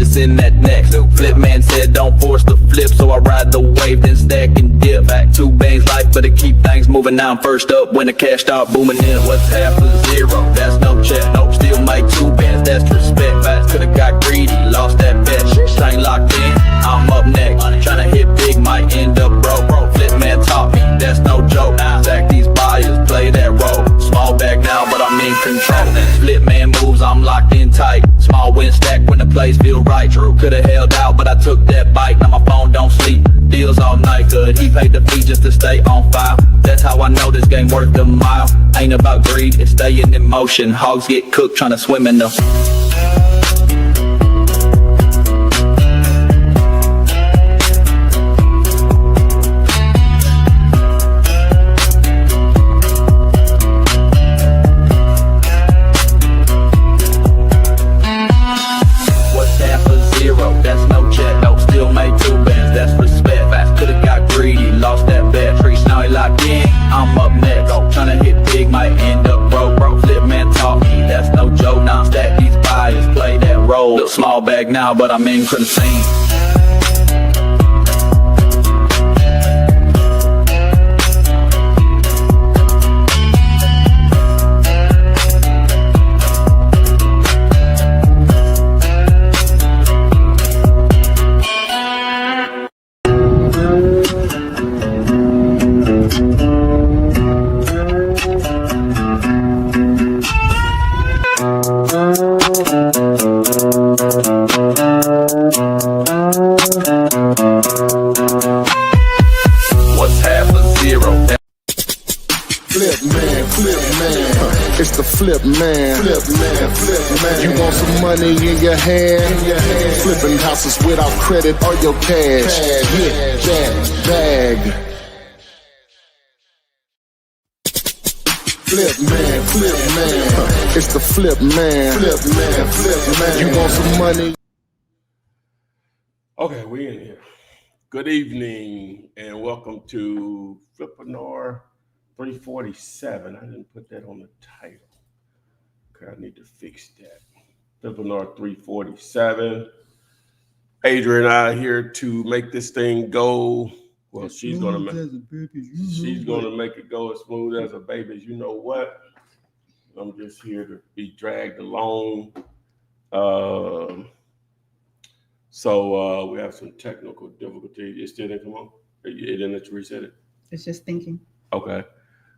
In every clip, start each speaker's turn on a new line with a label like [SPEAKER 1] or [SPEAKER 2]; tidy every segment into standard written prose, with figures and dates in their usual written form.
[SPEAKER 1] what's in that next. Flip man said don't force the flip, so I ride the wave, then stack and dip. Back 2 bands life, but to keep things moving. Now I'm first up when the cash start booming in. What's half a zero? That's no check. Nope, still make 2 bands, that's respect. Fast could've got greedy, lost that bet. Chain locked in, I'm up next. Tryna hit big, might end up broke. Flip man taught me, that's no joke. Now stack these buyers, play that role. Small bag now, but I'm in control. Flip man moves, I'm locked in tight. Small win stack when the plays feel right. True, could've held out, but I took that bite. Now my phone don't sleep, deals all night. Good, he paid the fee just to stay on file. That's how I know this game worth a mile. Ain't about greed, it's staying in motion. Hogs get cooked trying to swim in the small bag now, but I'm in contain.
[SPEAKER 2] Flip man, you want some money in your hand? Flipping houses without credit or your cash. Hit that bag. Flip man, it's the flip man. You want some money?
[SPEAKER 3] Okay, we in here. Good evening and welcome to Flippinar 347. I didn't put that on the title. Okay, I need to fix that. Flippinar 347. Adrian and I are here to make this thing go. Well, she's gonna make it go as smooth as a baby. You know what? I'm just here to be dragged along. So we have some technical difficulties. It still didn't come on? It didn't let you reset it?
[SPEAKER 4] It's just thinking.
[SPEAKER 3] Okay.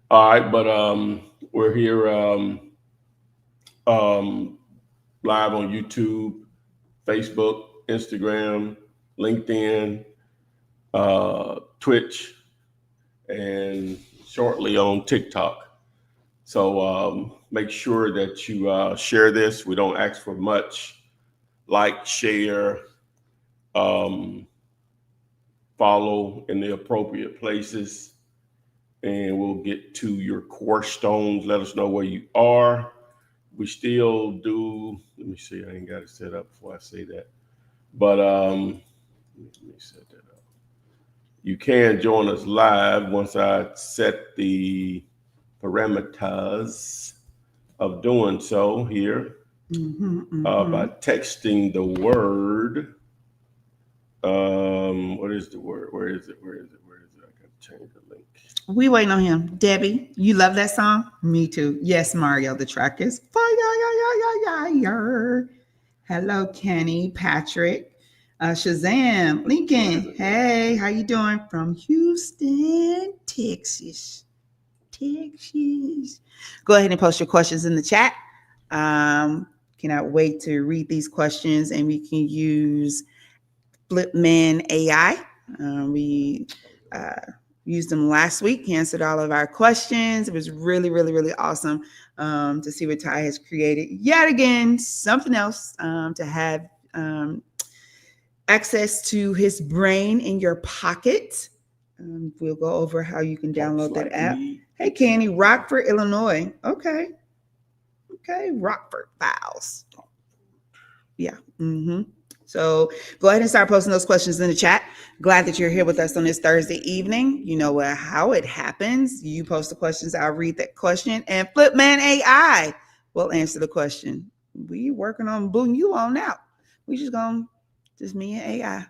[SPEAKER 3] All right, but we're here live on YouTube, Facebook, Instagram, LinkedIn, Twitch, and shortly on TikTok. So make sure that you share this. We don't ask for much. Like, share, follow in the appropriate places, and we'll get to your core stones. Let us know where you are. We still do, let me see, I ain't got it set up before I say that. But let me set that up. You can join us live once I set the parameters of doing so here by texting the word. What is the word? Where is it? I got to change the link.
[SPEAKER 4] We waiting on him. Debbie, you love that song? Me too. Yes, Mario, the track is fire. Hello, Kenny, Patrick, Shazam, Lincoln. Hey, how you doing? From Houston, Texas. Go ahead and post your questions in the chat. Cannot wait to read these questions, and we can use Flipman AI. We used them last week. He answered all of our questions. It was really, really, really awesome to see what Ty has created. Yet again, something else to have access to his brain in your pocket. We'll go over how you can download that app. Hey, Kenny, Rockford, Illinois. Okay, Rockford Files. Yeah. So go ahead and start posting those questions in the chat. Glad that you're here with us on this Thursday evening. You know how it happens. You post the questions, I'll read that question, and Flipman AI will answer the question. We working on booting you on out. We just gonna Just me and AI.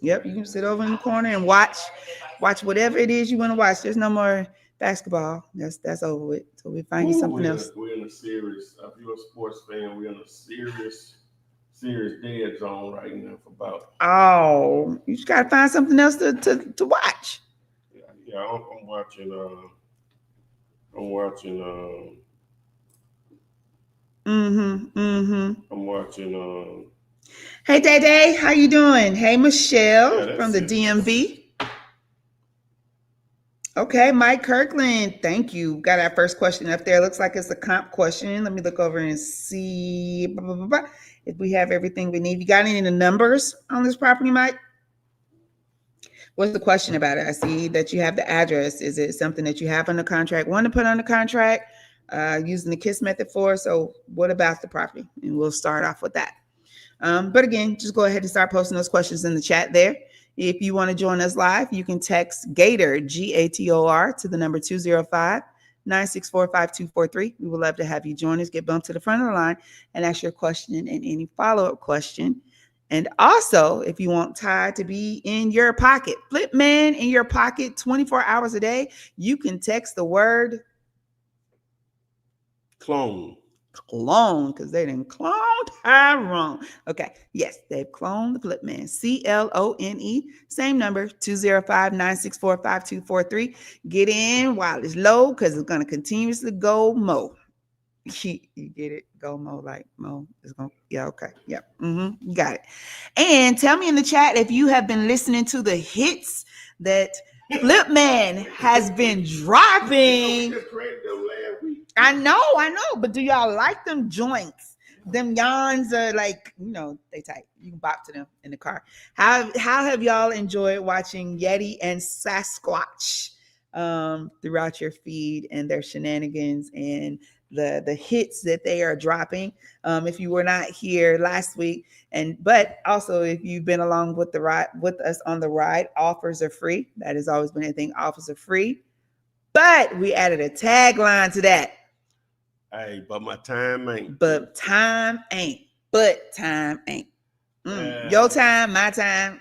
[SPEAKER 4] Yep, you can sit over in the corner and watch whatever it is you want to watch. There's no more basketball. That's over with. So we find you something else.
[SPEAKER 3] We're in a serious. If you're a sports fan, we're in a serious dead zone right now for about.
[SPEAKER 4] Oh, you just gotta find something else to watch.
[SPEAKER 3] Yeah. I'm watching. I'm watching. I'm watching.
[SPEAKER 4] Hey, Day Day, how you doing? Hey, Michelle from the DMV. Okay, Mike Kirkland, thank you. Got our first question up there. Looks like it's a comp question. Let me look over and see if we have everything we need. You got any of the numbers on this property, Mike? What's the question about it? I see that you have the address. Is it something that you have on the contract, want to put on the contract, using the KISS method for? So what about the property? And we'll start off with that. But again, just go ahead and start posting those questions in the chat there. If you want to join us live, you can text Gator, Gator, to the number 205-964-5243. We would love to have you join us, get bumped to the front of the line, and ask your question and any follow-up question. And also, if you want Ty to be in your pocket, Flip Man in your pocket 24 hours a day, you can text the word
[SPEAKER 3] clone,
[SPEAKER 4] because they didn't clone Tyrone. Okay, yes, they've cloned the Flip Man. CLONE, same number, 205-964-5243. Get in while it's low because it's going to continuously go mo. You get it? Go mo, like mo is going. Yeah, okay. Yep. You got it. And tell me in the chat if you have been listening to the hits that Flip Man has been dropping. I know, but do y'all like them joints? Them yawns are like, they tight. You can bop to them in the car. How have y'all enjoyed watching Yeti and Sasquatch throughout your feed and their shenanigans and the hits that they are dropping? If you were not here last week, but also if you've been along with the ride with us on the ride, offers are free. That has always been a thing. Offers are free, but we added a tagline to that.
[SPEAKER 3] Hey, but my time ain't.
[SPEAKER 4] But time ain't. Your time, my time,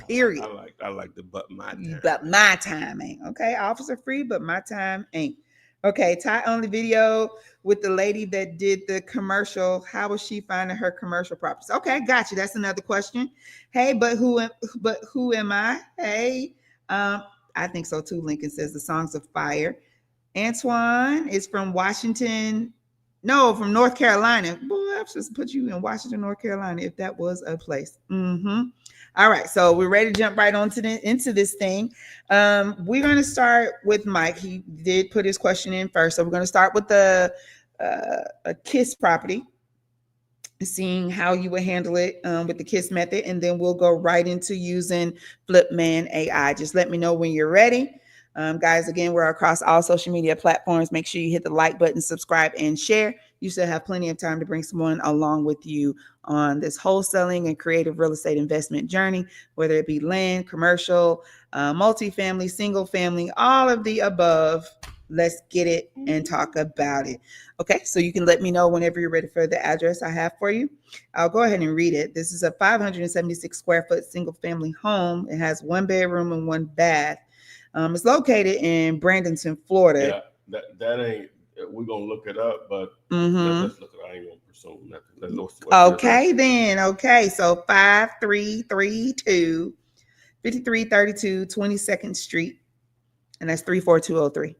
[SPEAKER 4] period.
[SPEAKER 3] I like the but my time.
[SPEAKER 4] But my time ain't. Okay, offers are free, but my time ain't. Okay, Ty only video with the lady that did the commercial. How was she finding her commercial properties? Okay, got you. That's another question. Hey, but who am I? Hey, I think so too. Lincoln says the songs of fire. Antoine is from Washington. No, from North Carolina. Boy, I just put you in Washington, North Carolina, if that was a place. All right, so we're ready to jump right into this thing. We're going to start with Mike. He did put his question in first. So we're going to start with a KISS property, seeing how you would handle it with the KISS method, and then we'll go right into using Flipman AI. Just let me know when you're ready. Guys, again, we're across all social media platforms. Make sure you hit the like button, subscribe, and share. You still have plenty of time to bring someone along with you on this wholesaling and creative real estate investment journey, whether it be land, commercial, multifamily, single family, all of the above. Let's get it and talk about it. Okay, so you can let me know whenever you're ready for the address I have for you. I'll go ahead and read it. This is a 576 square foot single family home. It has 1 bedroom and 1 bath. It's located in Bradenton, Florida.
[SPEAKER 3] Yeah, that ain't. We're gonna look it up, but let's look it up. I ain't gonna presume nothing.
[SPEAKER 4] Okay, then. Okay, so 5332 5332 22nd Street, and that's 34203.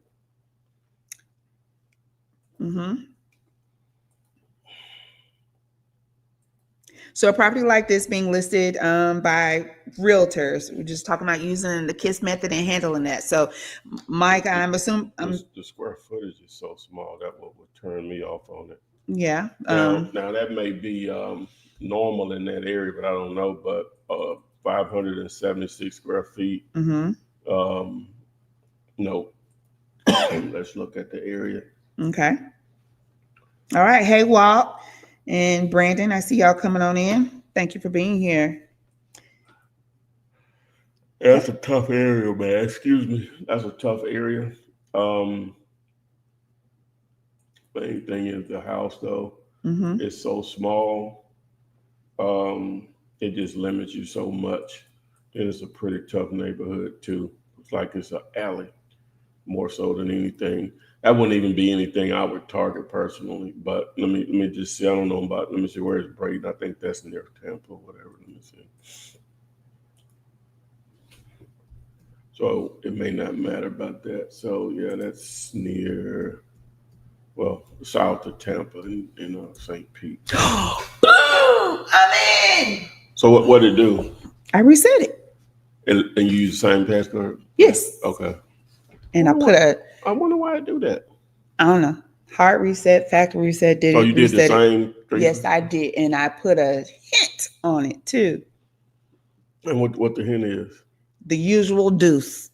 [SPEAKER 4] So a property like this being listed by realtors, we're just talking about using the KISS method and handling that. So, Mike, I'm assuming
[SPEAKER 3] the square footage is so small that would turn me off on it.
[SPEAKER 4] Yeah.
[SPEAKER 3] Now that may be normal in that area, but I don't know. But 576 square feet. No. Let's look at the area.
[SPEAKER 4] Okay. All right. Hey, Walt and Brandon, I see y'all coming on in. Thank you for being here.
[SPEAKER 3] That's a tough area, man. Excuse me. That's a tough area. Main thing is the house, though. It's so small. it just limits you so much. And it's a pretty tough neighborhood too. It's like it's an alley more so than anything. That wouldn't even be anything I would target personally. But let me just see. I don't know about. Let me see, where's Braden? I think that's near Tampa or whatever. Let me see. So it may not matter about that. So yeah, that's near, well, south of Tampa in St. Pete.
[SPEAKER 4] I'm in.
[SPEAKER 3] So what did it do?
[SPEAKER 4] I reset it.
[SPEAKER 3] And you use the same passcode?
[SPEAKER 4] Yes.
[SPEAKER 3] Okay.
[SPEAKER 4] And I
[SPEAKER 3] wonder why I do that.
[SPEAKER 4] I don't know, hard reset, factory reset.
[SPEAKER 3] So you did the same?
[SPEAKER 4] Yes, I did. And I put a hint on it too.
[SPEAKER 3] And what the hint is?
[SPEAKER 4] The usual deuce.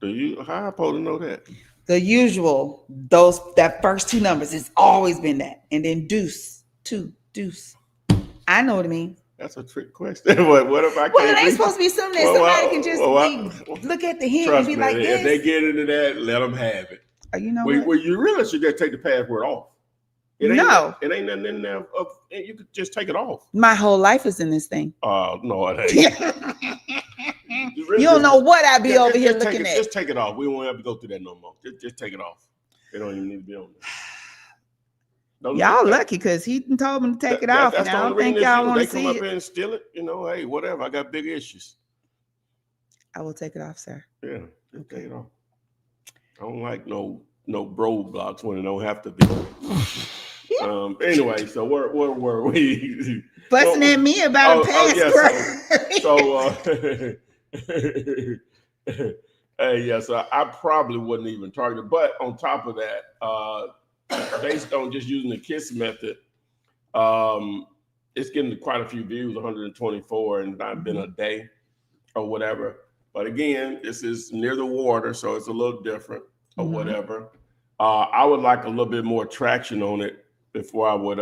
[SPEAKER 3] How I supposed to know that?
[SPEAKER 4] The usual, that first two numbers, it's always been that. And then deuce, two, deuce. I know what it means.
[SPEAKER 3] That's a trick question. What if I can't?
[SPEAKER 4] Well, it ain't supposed to be something that somebody can just look at the hint and be like this.
[SPEAKER 3] If they get into that, let them have it.
[SPEAKER 4] You know what?
[SPEAKER 3] Well, you really should just take the password off. It ain't nothing in there. You could just take it off.
[SPEAKER 4] My whole life is in this thing.
[SPEAKER 3] No, it ain't.
[SPEAKER 4] You don't know what I be over here looking at.
[SPEAKER 3] Just take it off. We won't have to go through that no more. Just take it off. They don't even need to be on there.
[SPEAKER 4] Y'all lucky because he told me to take it off. And I don't think y'all want to see it.
[SPEAKER 3] They come up here and steal it. Hey, whatever. I got big issues.
[SPEAKER 4] I will take it off, sir.
[SPEAKER 3] Yeah, take it off. I don't like no bro blocks when it don't have to be. Anyway, so where were we?
[SPEAKER 4] Busting at me about a password.
[SPEAKER 3] So I probably wouldn't even target it. But on top of that, based on just using the KISS method, it's getting quite a few views, 124, and not been a day or whatever. But again, this is near the water, so it's a little different or whatever. I would like a little bit more traction on it before I would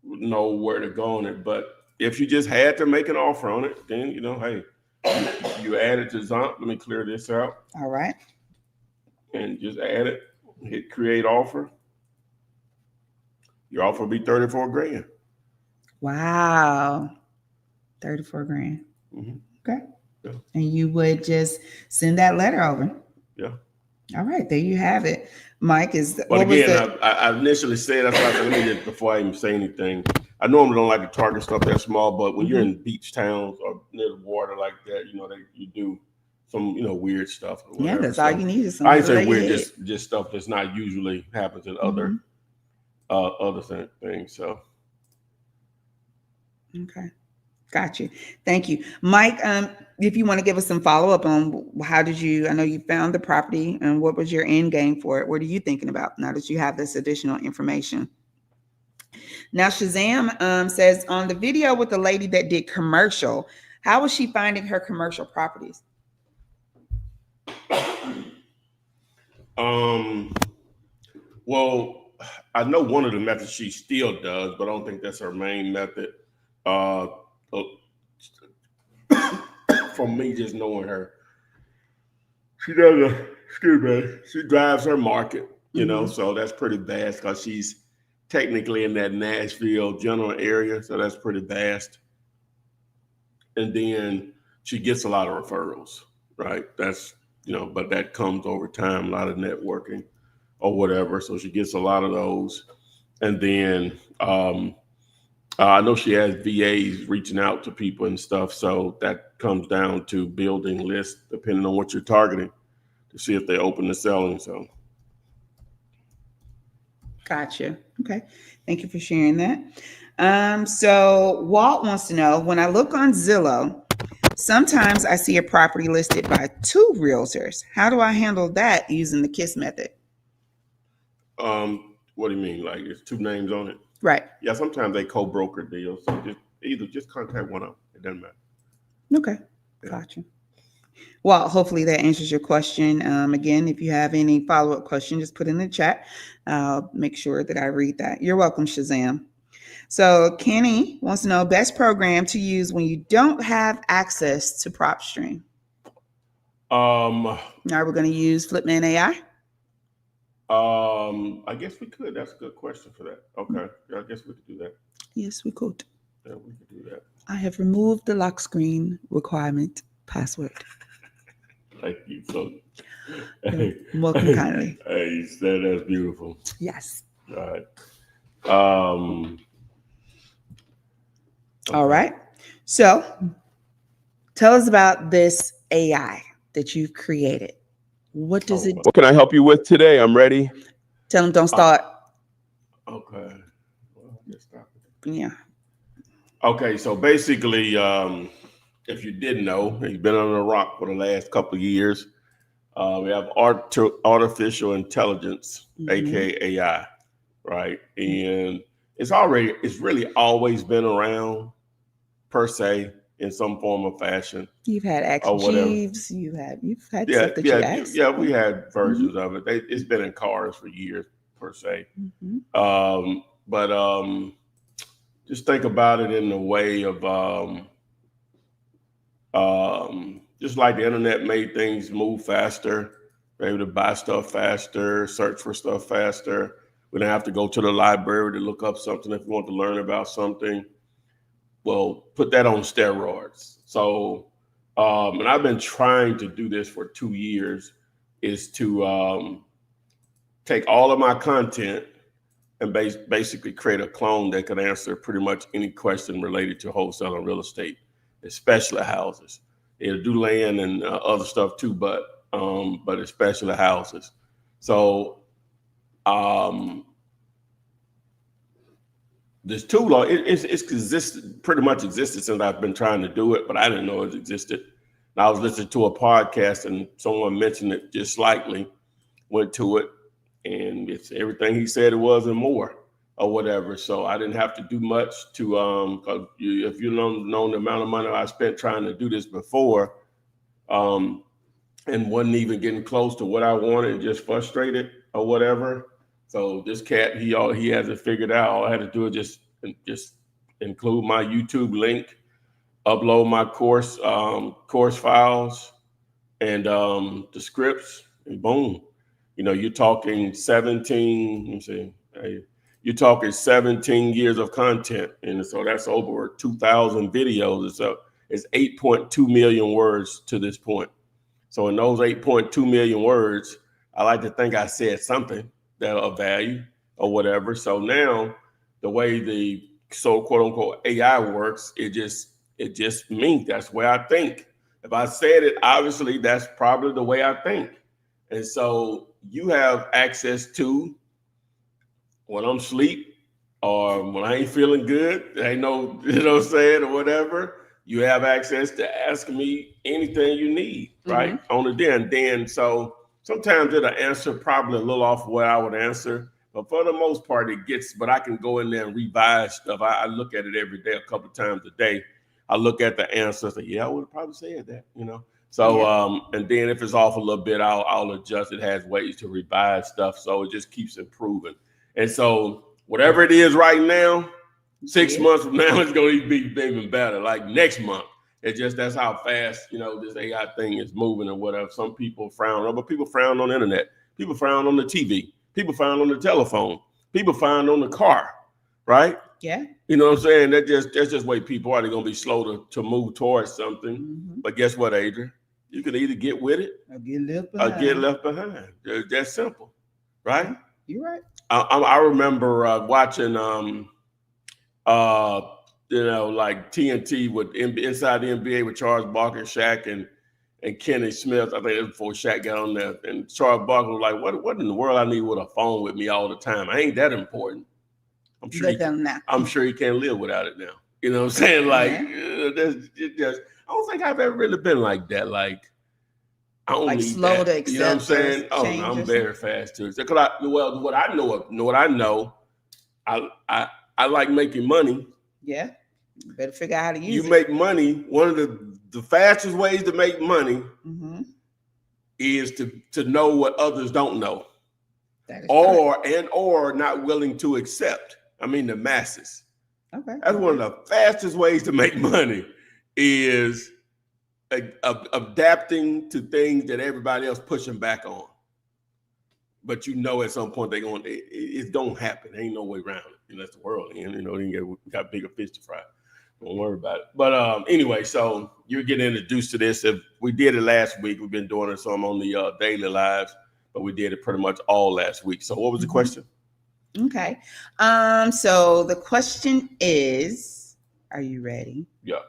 [SPEAKER 3] know where to go on it. But if you just had to make an offer on it, then hey, you add it to Zomp. Let me clear this out.
[SPEAKER 4] All right.
[SPEAKER 3] And just add it. Hit create offer. Your offer will be $34,000.
[SPEAKER 4] Wow. $34,000.
[SPEAKER 3] Mm-hmm.
[SPEAKER 4] Okay.
[SPEAKER 3] Yeah.
[SPEAKER 4] And you would just send that letter over.
[SPEAKER 3] Yeah.
[SPEAKER 4] All right. There you have it. Mike is.
[SPEAKER 3] But again, I initially said, that's why I said, let me just, before I even say anything, I normally don't like to target stuff that small, but when you're in beach towns or near the water like that, you do some, weird stuff. Or
[SPEAKER 4] yeah, that's all you need is
[SPEAKER 3] I ain't say weird, just stuff that's not usually happens in other things. So.
[SPEAKER 4] Okay. Got you. Thank you. Mike, if you want to give us some follow-up on I know you found the property and what was your end game for it? What are you thinking about now that you have this additional information? Now, Shazam says on the video with the lady that did commercial, how was she finding her commercial properties?
[SPEAKER 3] Well, I know one of the methods she still does, but I don't think that's her main method. From me just knowing her, she drives her market, so that's pretty vast because she's technically in that Nashville general area, so that's pretty vast. And then she gets a lot of referrals, right? That's, but that comes over time, a lot of networking or whatever. So she gets a lot of those. And then I know she has VAs reaching out to people and stuff. So that comes down to building lists, depending on what you're targeting, to see if they're open to selling. So.
[SPEAKER 4] Gotcha. Okay. Thank you for sharing that. So Walt wants to know, when I look on Zillow, sometimes I see a property listed by two realtors. How do I handle that using the KISS method?
[SPEAKER 3] What do you mean? Like it's two names on it?
[SPEAKER 4] Right.
[SPEAKER 3] Yeah, sometimes they co-broker deals. So just contact one of them. It doesn't matter.
[SPEAKER 4] Okay. Yeah. Gotcha. Well, hopefully that answers your question. Again, if you have any follow-up question, just put in the chat. I'll make sure that I read that. You're welcome, Shazam. So Kenny wants to know best program to use when you don't have access to PropStream. Now we're going to use Flipman AI.
[SPEAKER 3] I guess we could. That's a good question for that. Okay. Yeah, I guess we could do that.
[SPEAKER 4] Yes, we could.
[SPEAKER 3] Yeah, we could do that.
[SPEAKER 4] I have removed the lock screen requirement password.
[SPEAKER 3] Thank you. So,
[SPEAKER 4] Welcome kindly.
[SPEAKER 3] Hey, you said that's beautiful.
[SPEAKER 4] Yes.
[SPEAKER 3] All right.
[SPEAKER 4] All right. So tell us about this AI that you've created. What does it do?
[SPEAKER 3] What can I help you with today? I'm ready.
[SPEAKER 4] Tell them don't start.
[SPEAKER 3] Okay. Well, just stop it.
[SPEAKER 4] Yeah.
[SPEAKER 3] Okay, so basically, if you didn't know, you've been on a rock for the last couple of years. We have artificial intelligence, aka AI, right? And it's really always been around, per se, in some form or fashion.
[SPEAKER 4] You've had Ask Jeeves. You've had stuff that you asked.
[SPEAKER 3] Yeah, we had versions of it. It's been in cars for years, per se. But just think about it in the way of just like the internet made things move faster. We're able to buy stuff faster, search for stuff faster. We don't have to go to the library to look up something if we want to learn about something. Well, put that on steroids. So, and I've been trying to do this for 2 years, is to take all of my content and basically create a clone that could answer pretty much any question related to wholesaling real estate, especially houses. It'll do land and other stuff too, but especially houses. So this tool, it's existed, pretty much existed since I've been trying to do it, but I didn't know it existed. And I was listening to a podcast and someone mentioned it just slightly, went to it, and it's everything he said it was and more or whatever. So I didn't have to do much to, cause if you know the amount of money I spent trying to do this before, and wasn't even getting close to what I wanted, just frustrated or whatever. So this cat, he has it figured out. All I had to do is just include my YouTube link, upload my course files, and the scripts, and boom. You know, you're talking 17 years of content. And so that's over 2,000 videos. So it's 8.2 million words to this point. So in those 8.2 million words, I like to think I said something that of value or whatever. So now the way the quote unquote AI works, it just means that's where I think. If I said it, obviously that's probably the way I think. And so you have access to when I'm asleep or when I ain't feeling good, ain't no, you know what I'm saying, or whatever. You have access to ask me anything you need, right? On the then. So sometimes it'll answer probably a little off what I would answer, but for the most part it gets, but I can go in there and revise stuff. I look at it every day, a couple of times a day. I look at the answer, say, yeah, I would have probably said that, you know? So, and then if it's off a little bit, I'll adjust. It has ways to revise stuff. So it just keeps improving. And so whatever it is right now, 6 months from now, it's going to be even better. Like next month, that's how fast, you know, this AI thing is moving or whatever. Some people frown on, but people frown on the internet. People frown on the TV. People frown on the telephone. People frown on the car, right?
[SPEAKER 4] Yeah.
[SPEAKER 3] You know what I'm saying? That's just way people are. They're going to be slow to move towards something. But guess what, Adrian? You can either get with it
[SPEAKER 4] or get left behind.
[SPEAKER 3] That's simple, right?
[SPEAKER 4] You're right.
[SPEAKER 3] I remember watching, you know, like TNT with Inside the NBA with Charles Barkley, Shaq, and Kenny Smith. I think it was before Shaq got on there. And Charles Barkley was like, what in the world I need with a phone with me all the time? I ain't that important. I'm sure he can't live without it now. You know what I'm saying? Like, I don't think I've ever really been like that. Like, I don't need slow that. To accept. You know what I'm saying? Oh, no, I'm very fast too. Because what I know, I like making money.
[SPEAKER 4] Yeah, you better figure out how to use it.
[SPEAKER 3] You make money. One of the fastest ways to make money is to know what others don't know, or not willing to accept. I mean, the masses.
[SPEAKER 4] Okay,
[SPEAKER 3] that's one of the fastest ways to make money is adapting to things that everybody else pushing back on. But you know, at some point it's gonna happen. Ain't no way around it. unless the world ends, then got bigger fish to fry. Don't worry about it. But anyway, so you're getting introduced to this. If we did it last week, we've been doing it some on the daily lives, but we did it pretty much all last week. So what was the question?
[SPEAKER 4] Okay. So the question is, are you ready?
[SPEAKER 3] Yeah.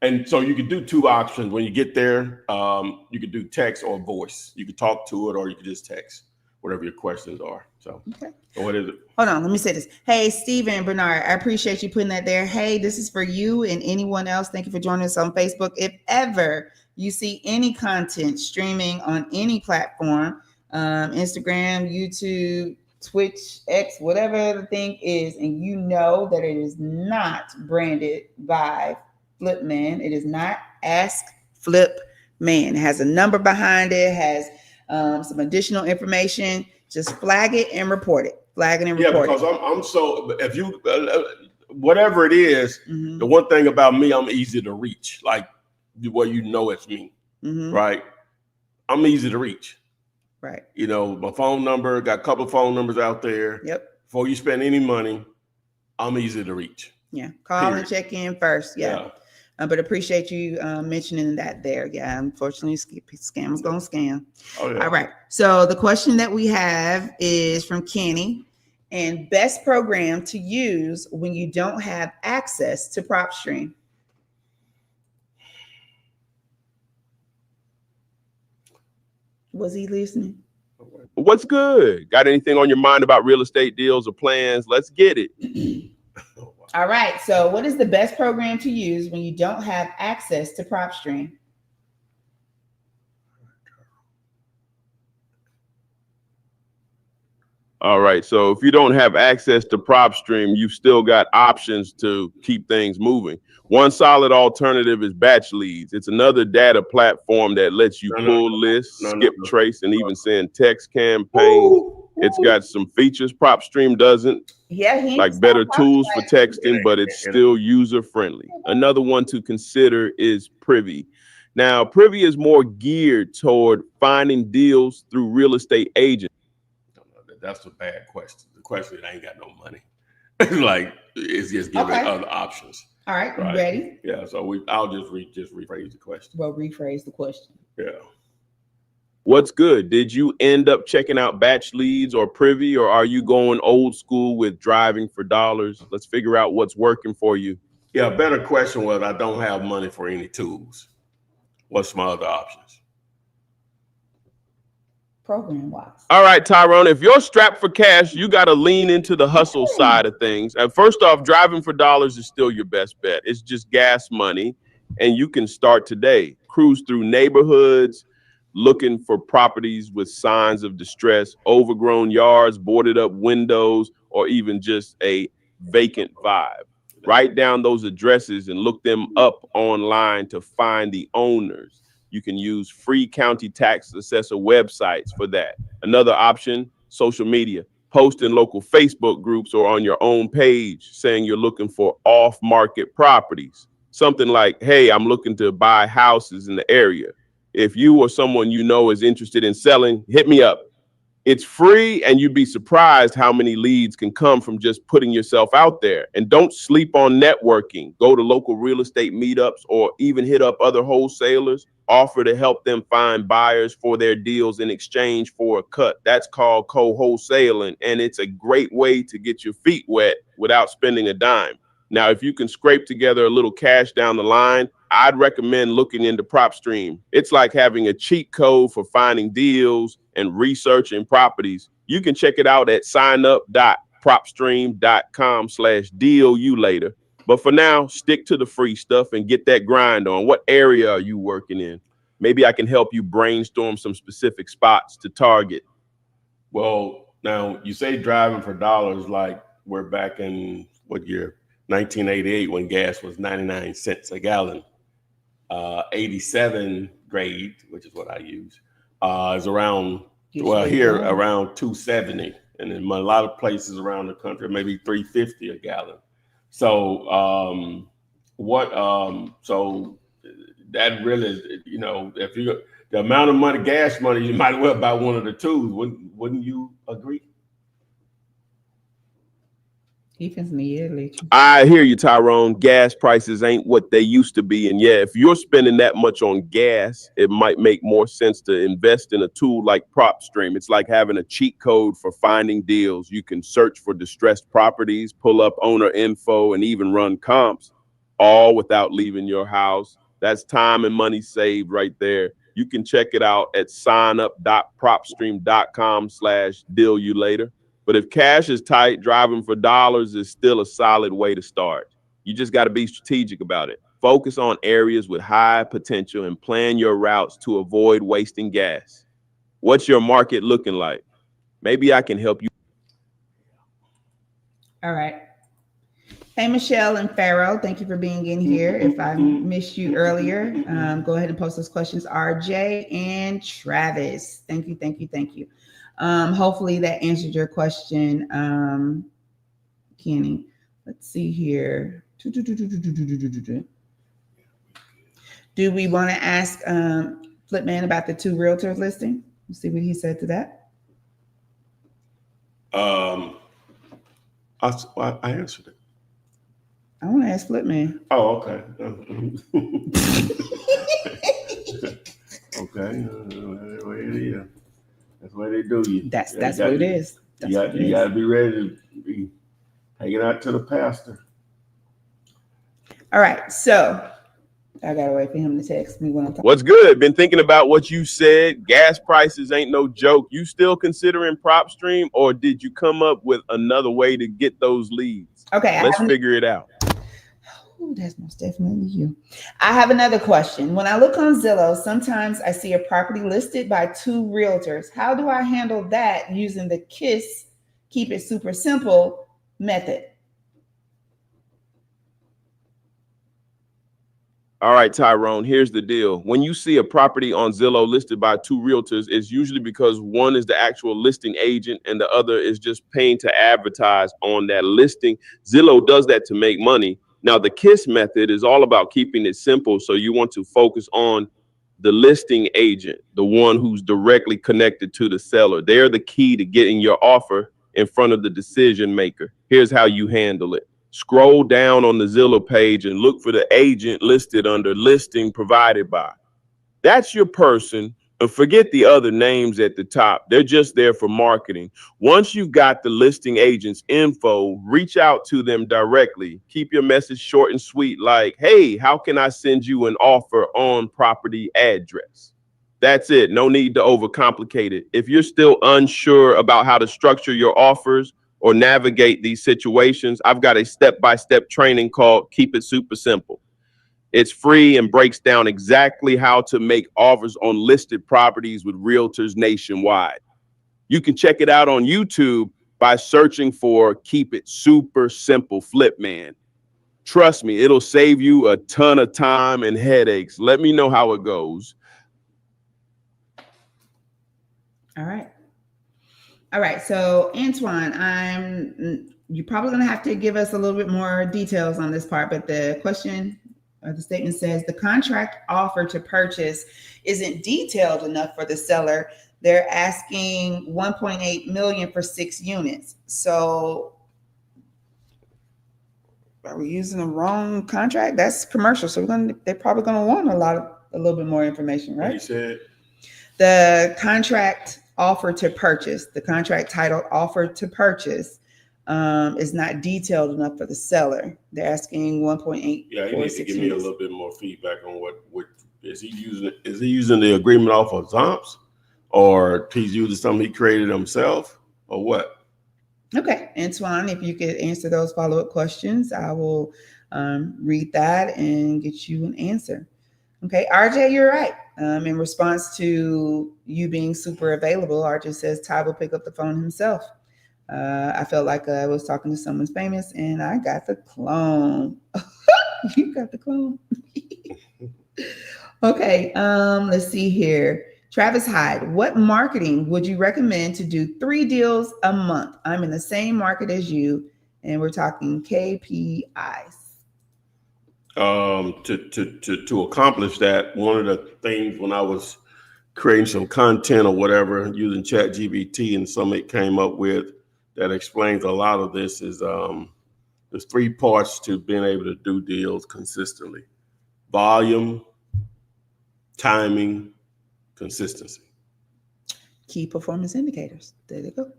[SPEAKER 3] And so you can do two options. When you get there, you can do text or voice. You can talk to it or you can just text, whatever your questions are. So,
[SPEAKER 4] okay.
[SPEAKER 3] So what is it?
[SPEAKER 4] Hold on, let me say this. Hey, Stephen Bernard, I appreciate you putting that there. Hey, this is for you and anyone else. Thank you for joining us on Facebook. If ever you see any content streaming on any platform, Instagram, YouTube, Twitch, X, whatever the thing is, and you know that it is not branded by Flipman, it is not Ask Flip Man. It has a number behind it, has some additional information. Just flag it and report it. Flag it and report it.
[SPEAKER 3] Yeah, because I'm so, if you, whatever it is, the one thing about me, I'm easy to reach. Like, well, it's me, right? I'm easy to reach.
[SPEAKER 4] Right.
[SPEAKER 3] My phone number, got a couple of phone numbers out there.
[SPEAKER 4] Yep.
[SPEAKER 3] Before you spend any money, I'm easy to reach.
[SPEAKER 4] Yeah. Call and check in first. Yeah. But appreciate you mentioning that there. Yeah. Unfortunately, scammers gonna scam.
[SPEAKER 3] Oh, yeah.
[SPEAKER 4] All right. So the question that we have is from Kenny, and best program to use when you don't have access to PropStream. Was he listening?
[SPEAKER 5] What's good? Got anything on your mind about real estate deals or plans? Let's get it.
[SPEAKER 4] All right. So what is the best program to use when you don't have access to PropStream?
[SPEAKER 5] All right. So if you don't have access to PropStream, you've still got options to keep things moving. One solid alternative is Batch Leads. It's another data platform that lets you pull lists, skip trace, and even send text campaigns. It's got some features PropStream doesn't, like better tools for texting, but it's still user-friendly. Another one to consider is Privy. Now, Privy is more geared toward finding deals through real estate agents.
[SPEAKER 3] That's a bad question. The question is, I ain't got no money. Like, it's just giving other options.
[SPEAKER 4] All right, you ready?
[SPEAKER 3] Yeah, so I'll just rephrase the question.
[SPEAKER 4] Well, rephrase the question.
[SPEAKER 3] Yeah.
[SPEAKER 5] What's good? Did you end up checking out Batch Leads or Privy, or are you going old school with driving for dollars? Let's figure out what's working for you.
[SPEAKER 3] Yeah, a better question was, I don't have money for any tools. What's my other options?
[SPEAKER 4] Program-wise.
[SPEAKER 5] All right, Tyrone, if you're strapped for cash, you got to lean into the hustle side of things. And first off, driving for dollars is still your best bet. It's just gas money, and you can start today. Cruise through neighborhoods, looking for properties with signs of distress, overgrown yards, boarded up windows, or even just a vacant vibe. Write down those addresses and look them up online to find the owners. You can use free county tax assessor websites for that. Another option, social media. Post in local Facebook groups or on your own page saying you're looking for off-market properties. Something like, hey, I'm looking to buy houses in the area. If you or someone you know is interested in selling, hit me up. It's free, and you'd be surprised how many leads can come from just putting yourself out there. And don't sleep on networking. Go to local real estate meetups or even hit up other wholesalers. Offer to help them find buyers for their deals in exchange for a cut. That's called co-wholesaling, and it's a great way to get your feet wet without spending a dime. Now, if you can scrape together a little cash down the line, I'd recommend looking into PropStream. It's like having a cheat code for finding deals and researching properties. You can check it out at signup.propstream.com/deal you later. But for now, stick to the free stuff and get that grind on. What area are you working in? Maybe I can help you brainstorm some specific spots to target.
[SPEAKER 3] Well, now you say driving for dollars, like we're back in what year? 1988, when gas was 99 cents a gallon. 87 grade, which is what I use, is around, here around 270. And in a lot of places around the country, maybe 350 a gallon. So so that really is, if you, the amount of money, gas money, you might as well buy one of the tools. Wouldn't you agree?
[SPEAKER 4] He finna let you.
[SPEAKER 5] I hear you, Tyrone. Gas prices ain't what they used to be. And yeah, if you're spending that much on gas, it might make more sense to invest in a tool like PropStream. It's like having a cheat code for finding deals. You can search for distressed properties, pull up owner info, and even run comps, all without leaving your house. That's time and money saved right there. You can check it out at signup.propstream.com/deal-you-later. But if cash is tight, driving for dollars is still a solid way to start. You just got to be strategic about it. Focus on areas with high potential and plan your routes to avoid wasting gas. What's your market looking like? Maybe I can help you.
[SPEAKER 4] All right. Hey, Michelle and Pharaoh, thank you for being in here. If I missed you earlier, go ahead and post those questions. RJ and Travis, thank you, thank you, thank you. Hopefully that answered your question, Kenny. Let's see here. Do we want to ask Flipman about the 2 realtors listing? Let's see what he said to that.
[SPEAKER 3] I answered it.
[SPEAKER 4] I want to ask Flipman.
[SPEAKER 3] Oh, okay. Okay. That's what they do.
[SPEAKER 4] That's what it is.
[SPEAKER 3] You got to be ready to be hanging out to the pastor.
[SPEAKER 4] All right. So I got to wait for him to text me when I'm talking.
[SPEAKER 5] What's good? Been thinking about what you said. Gas prices ain't no joke. You still considering PropStream, or did you come up with another way to get those leads?
[SPEAKER 4] Okay.
[SPEAKER 5] Let's figure it out.
[SPEAKER 4] Oh, that's most definitely you. I have another question. When I look on Zillow, sometimes I see a property listed by 2 realtors. How do I handle that using the KISS, keep it super simple method?
[SPEAKER 5] All right, Tyrone, here's the deal. When you see a property on Zillow listed by 2 realtors, it's usually because one is the actual listing agent and the other is just paying to advertise on that listing. Zillow does that to make money. Now, the KISS method is all about keeping it simple. So you want to focus on the listing agent, the one who's directly connected to the seller. They're the key to getting your offer in front of the decision maker. Here's how you handle it. Scroll down on the Zillow page and look for the agent listed under listing provided by. That's your person. And forget the other names at the top. They're just there for marketing. Once you got the listing agent's info, reach out to them directly. Keep your message short and sweet, like, hey, how can I send you an offer on property address? That's it. No need to overcomplicate it. If you're still unsure about how to structure your offers or navigate these situations, I've got a step-by-step training called Keep It Super Simple. It's free and breaks down exactly how to make offers on listed properties with realtors nationwide. You can check it out on YouTube by searching for Keep It Super Simple Flipman. Trust me, it'll save you a ton of time and headaches. Let me know how it goes.
[SPEAKER 4] All right. All right. So, Antoine, you're probably going to have to give us a little bit more details on this part, but the question or the statement says the contract offer to purchase isn't detailed enough for the seller. They're asking 1.8 million for 6 units. So are we using the wrong contract? That's commercial. So they're probably going to want a little bit more information, right?
[SPEAKER 3] He said
[SPEAKER 4] the contract offer to purchase, the contract titled offer to purchase is not detailed enough for the seller. They're asking 1.8.
[SPEAKER 3] Yeah, he needs to give me a little bit more feedback on what is he using? Is he using the agreement off of Zomps, or he's using something he created himself, or what?
[SPEAKER 4] Okay, Antoine, if you could answer those follow-up questions, I will read that and get you an answer. Okay, RJ, you're right. In response to you being super available, RJ says Ty will pick up the phone himself. I felt like I was talking to someone famous and I got the clone. You got the clone. Okay, let's see here. Travis Hyde, what marketing would you recommend to do 3 deals a month? I'm in the same market as you, and we're talking KPIs.
[SPEAKER 3] To accomplish that, one of the things when I was creating some content or whatever using ChatGPT, and something it came up with that explains a lot of this is there's 3 parts to being able to do deals consistently: volume, timing, consistency.
[SPEAKER 4] Key performance indicators. There they go.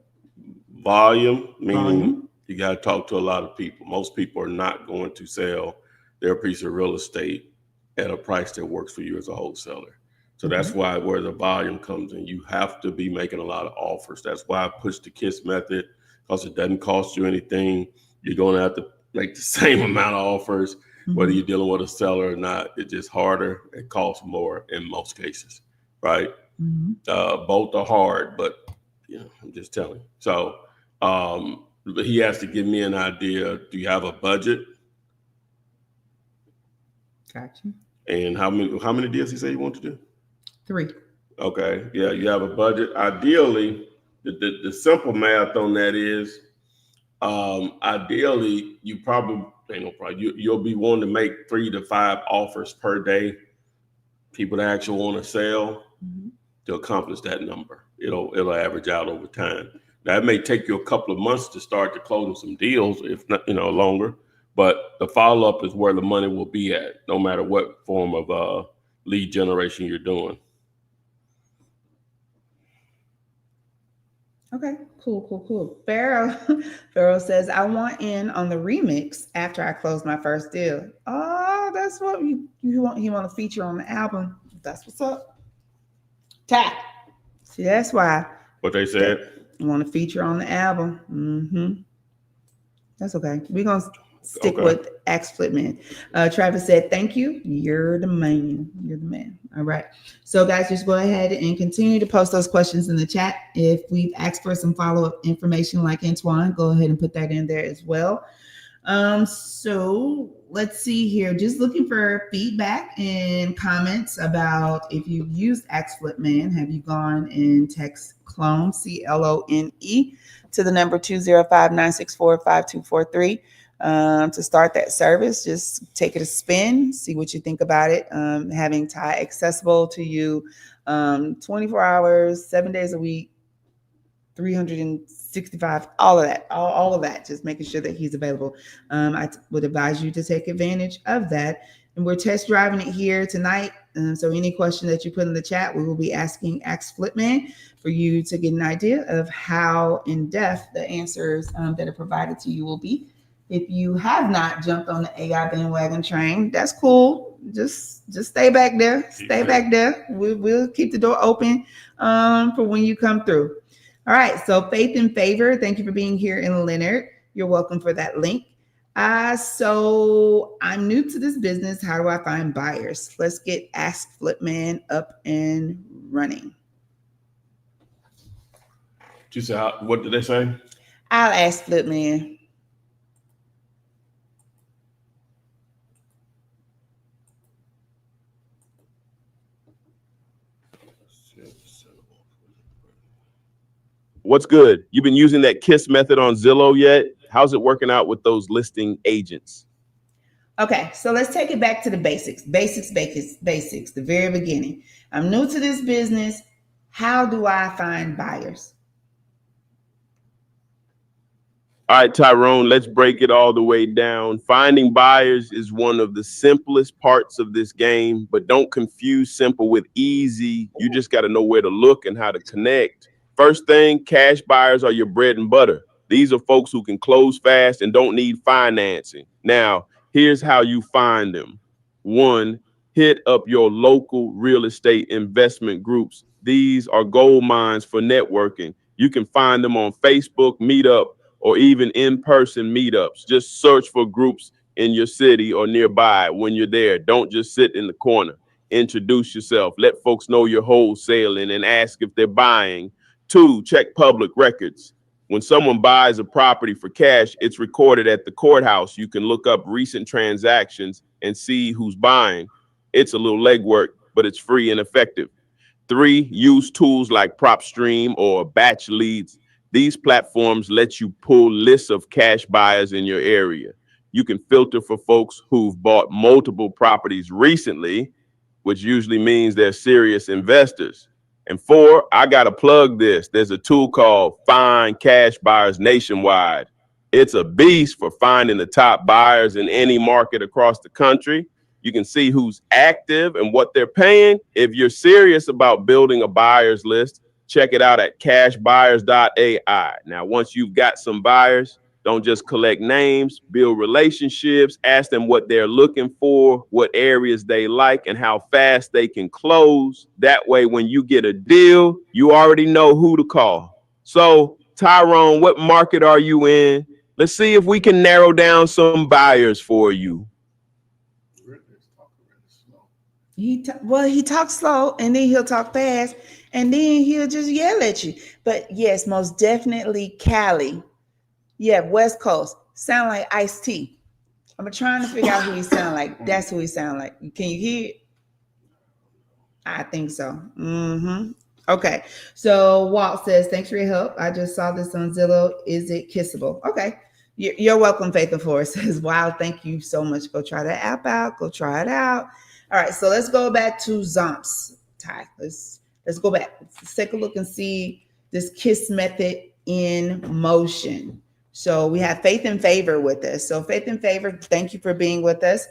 [SPEAKER 3] Volume, meaning
[SPEAKER 4] Volume.
[SPEAKER 3] you got to talk to a lot of people. Most people are not going to sell their piece of real estate at a price that works for you as a wholesaler. So that's why where the volume comes in. You have to be making a lot of offers. That's why I push the KISS method, because it doesn't cost you anything. You're going to have to make the same amount of offers, whether you're dealing with a seller or not. It's just harder. It costs more in most cases, right? Both are hard, but I'm just telling you. So he has to give me an idea. Do you have a budget?
[SPEAKER 4] Gotcha.
[SPEAKER 3] And how many deals he say you want to do?
[SPEAKER 4] 3.
[SPEAKER 3] Okay. Yeah, you have a budget. Ideally, the simple math on that is, ideally, you probably you'll be wanting to make 3 to 5 offers per day. People that actually want to sell to accomplish that number. It'll average out over time. Now, it may take you a couple of months to start to closing some deals, if not longer. But the follow up is where the money will be at, no matter what form of lead generation you're doing.
[SPEAKER 4] Okay, cool. Pharaoh says, I want in on the remix after I close my first deal. Oh, that's what you want. He want to feature on the album. That's what's up. Tap. See, that's why.
[SPEAKER 3] What they said.
[SPEAKER 4] You want to feature on the album. That's okay. We're going to stick with Ask Flipman. Travis said, thank you. You're the man. All right. So guys, just go ahead and continue to post those questions in the chat. If we've asked for some follow-up information like Antoine, go ahead and put that in there as well. So let's see here. Just looking for feedback and comments about if you've used Ask Flipman. Have you gone and text clone, CLONE, to the number 205-964-5243 to start that service? Just take it a spin, see what you think about it. Having Ty accessible to you 24 hours, 7 days a week, 365, all of that, just making sure that he's available. I would advise you to take advantage of that. And we're test driving it here tonight. So any question that you put in the chat, we will be asking Ask Flipman for you to get an idea of how in-depth the answers that are provided to you will be. If you have not jumped on the AI bandwagon train, that's cool. Just stay back there. We'll keep the door open for when you come through. All right. So Faith and Favor, thank you for being here in Leonard. You're welcome for that link. So I'm new to this business. How do I find buyers? Let's get Ask Flipman up and running.
[SPEAKER 3] What did they say?
[SPEAKER 4] I'll ask Flipman.
[SPEAKER 5] What's good? You've been using that KISS method on Zillow yet? How's it working out with those listing agents?
[SPEAKER 4] Okay, so let's take it back to the basics, the very beginning. I'm new to this business. How do I find buyers?
[SPEAKER 5] All right, Tyrone, let's break it all the way down. Finding buyers is one of the simplest parts of this game, but don't confuse simple with easy. You just got to know where to look and how to connect. First thing, cash buyers are your bread and butter. These are folks who can close fast and don't need financing. Now, here's how you find them. 1, hit up your local real estate investment groups. These are gold mines for networking. You can find them on Facebook, Meetup, or even in-person meetups. Just search for groups in your city or nearby when you're there. Don't just sit in the corner. Introduce yourself. Let folks know you're wholesaling and ask if they're buying. 2, check public records. When someone buys a property for cash, it's recorded at the courthouse. You can look up recent transactions and see who's buying. It's a little legwork, but it's free and effective. 3, use tools like PropStream or Batch Leads. These platforms let you pull lists of cash buyers in your area. You can filter for folks who've bought multiple properties recently, which usually means they're serious investors. And 4, I got to plug this. There's a tool called Find Cash Buyers Nationwide. It's a beast for finding the top buyers in any market across the country. You can see who's active and what they're paying. If you're serious about building a buyers list, check it out at cashbuyers.ai. Now, once you've got some buyers, don't just collect names, build relationships, ask them what they're looking for, what areas they like, and how fast they can close. That way, when you get a deal, you already know who to call. So, Tyrone, what market are you in? Let's see if we can narrow down some buyers for you.
[SPEAKER 4] He talks slow, and then he'll talk fast, and then he'll just yell at you. But yes, most definitely Cali. Yeah, West Coast. Sound like Ice-T. I'm trying to figure out who he sound like. That's who he sound like. Can you hear it? I think so. Okay. So Walt says, thanks for your help. I just saw this on Zillow. Is it kissable? Okay. You're welcome, Faith and Force says, wow, thank you so much. Go try that app out. Go try it out. All right. So let's go back to Zomps. Ty, let's go back. Let's take a look and see this KISS method in motion. So we have Faith and Favor with us. So Faith and Favor, thank you for being with us.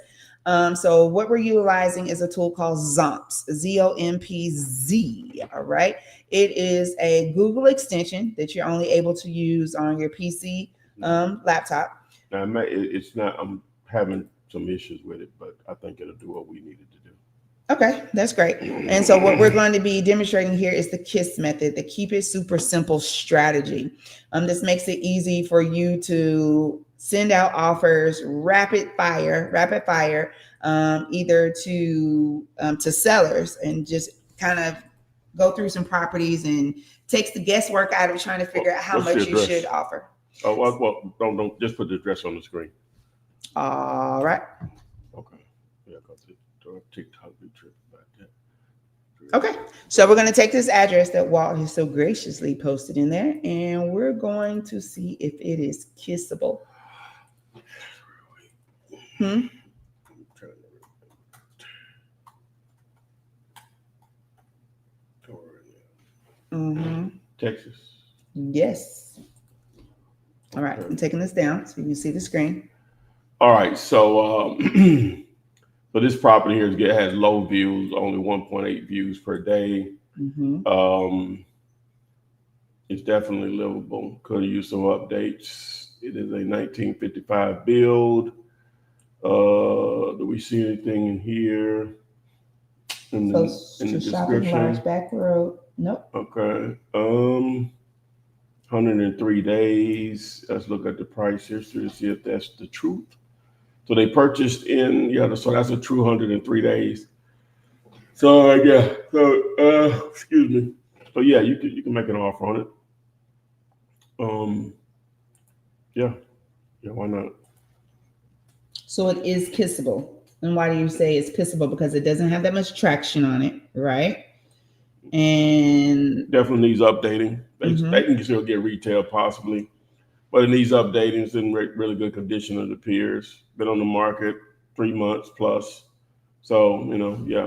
[SPEAKER 4] So what we're utilizing is a tool called Zompz, Z-O-M-P-Z. All right. It is a Google extension that you're only able to use on your PC laptop.
[SPEAKER 3] Now, it's not, I'm having some issues with it, but I think it'll do what we needed to do.
[SPEAKER 4] Okay, that's great. And so what we're going to be demonstrating here is the KISS method, the keep it super simple strategy. This makes it easy for you to send out offers rapid fire, either to sellers and just kind of go through some properties and takes the guesswork out of trying to figure out how much you should offer.
[SPEAKER 3] Oh, well, don't just put the address on the screen.
[SPEAKER 4] All right.
[SPEAKER 3] Okay. Yeah, because TikTok be tripping about that.
[SPEAKER 4] Okay, so we're going to take this address that Walt has so graciously posted in there, and we're going to see if it is kissable.
[SPEAKER 3] Texas.
[SPEAKER 4] Yes. All right, I'm taking this down so you can see the screen.
[SPEAKER 3] All right, so so this property here has low views, only 1.8 views per day. It's definitely livable. Could use some updates. It is a 1955 build. Do we see anything in here? In the description?
[SPEAKER 4] Large back road. Nope.
[SPEAKER 3] Okay. 103 days. Let's look at the price history to see if that's the truth. So they purchased so that's a true 103 days. So excuse me. So yeah, you can make an offer on it. Yeah, why not?
[SPEAKER 4] So it is kissable. And why do you say it's kissable? Because it doesn't have that much traction on it, right? And
[SPEAKER 3] definitely needs updating. They can still get retail possibly, but it needs updating. It's in really good condition, it appears. Been on the market 3 months plus. So,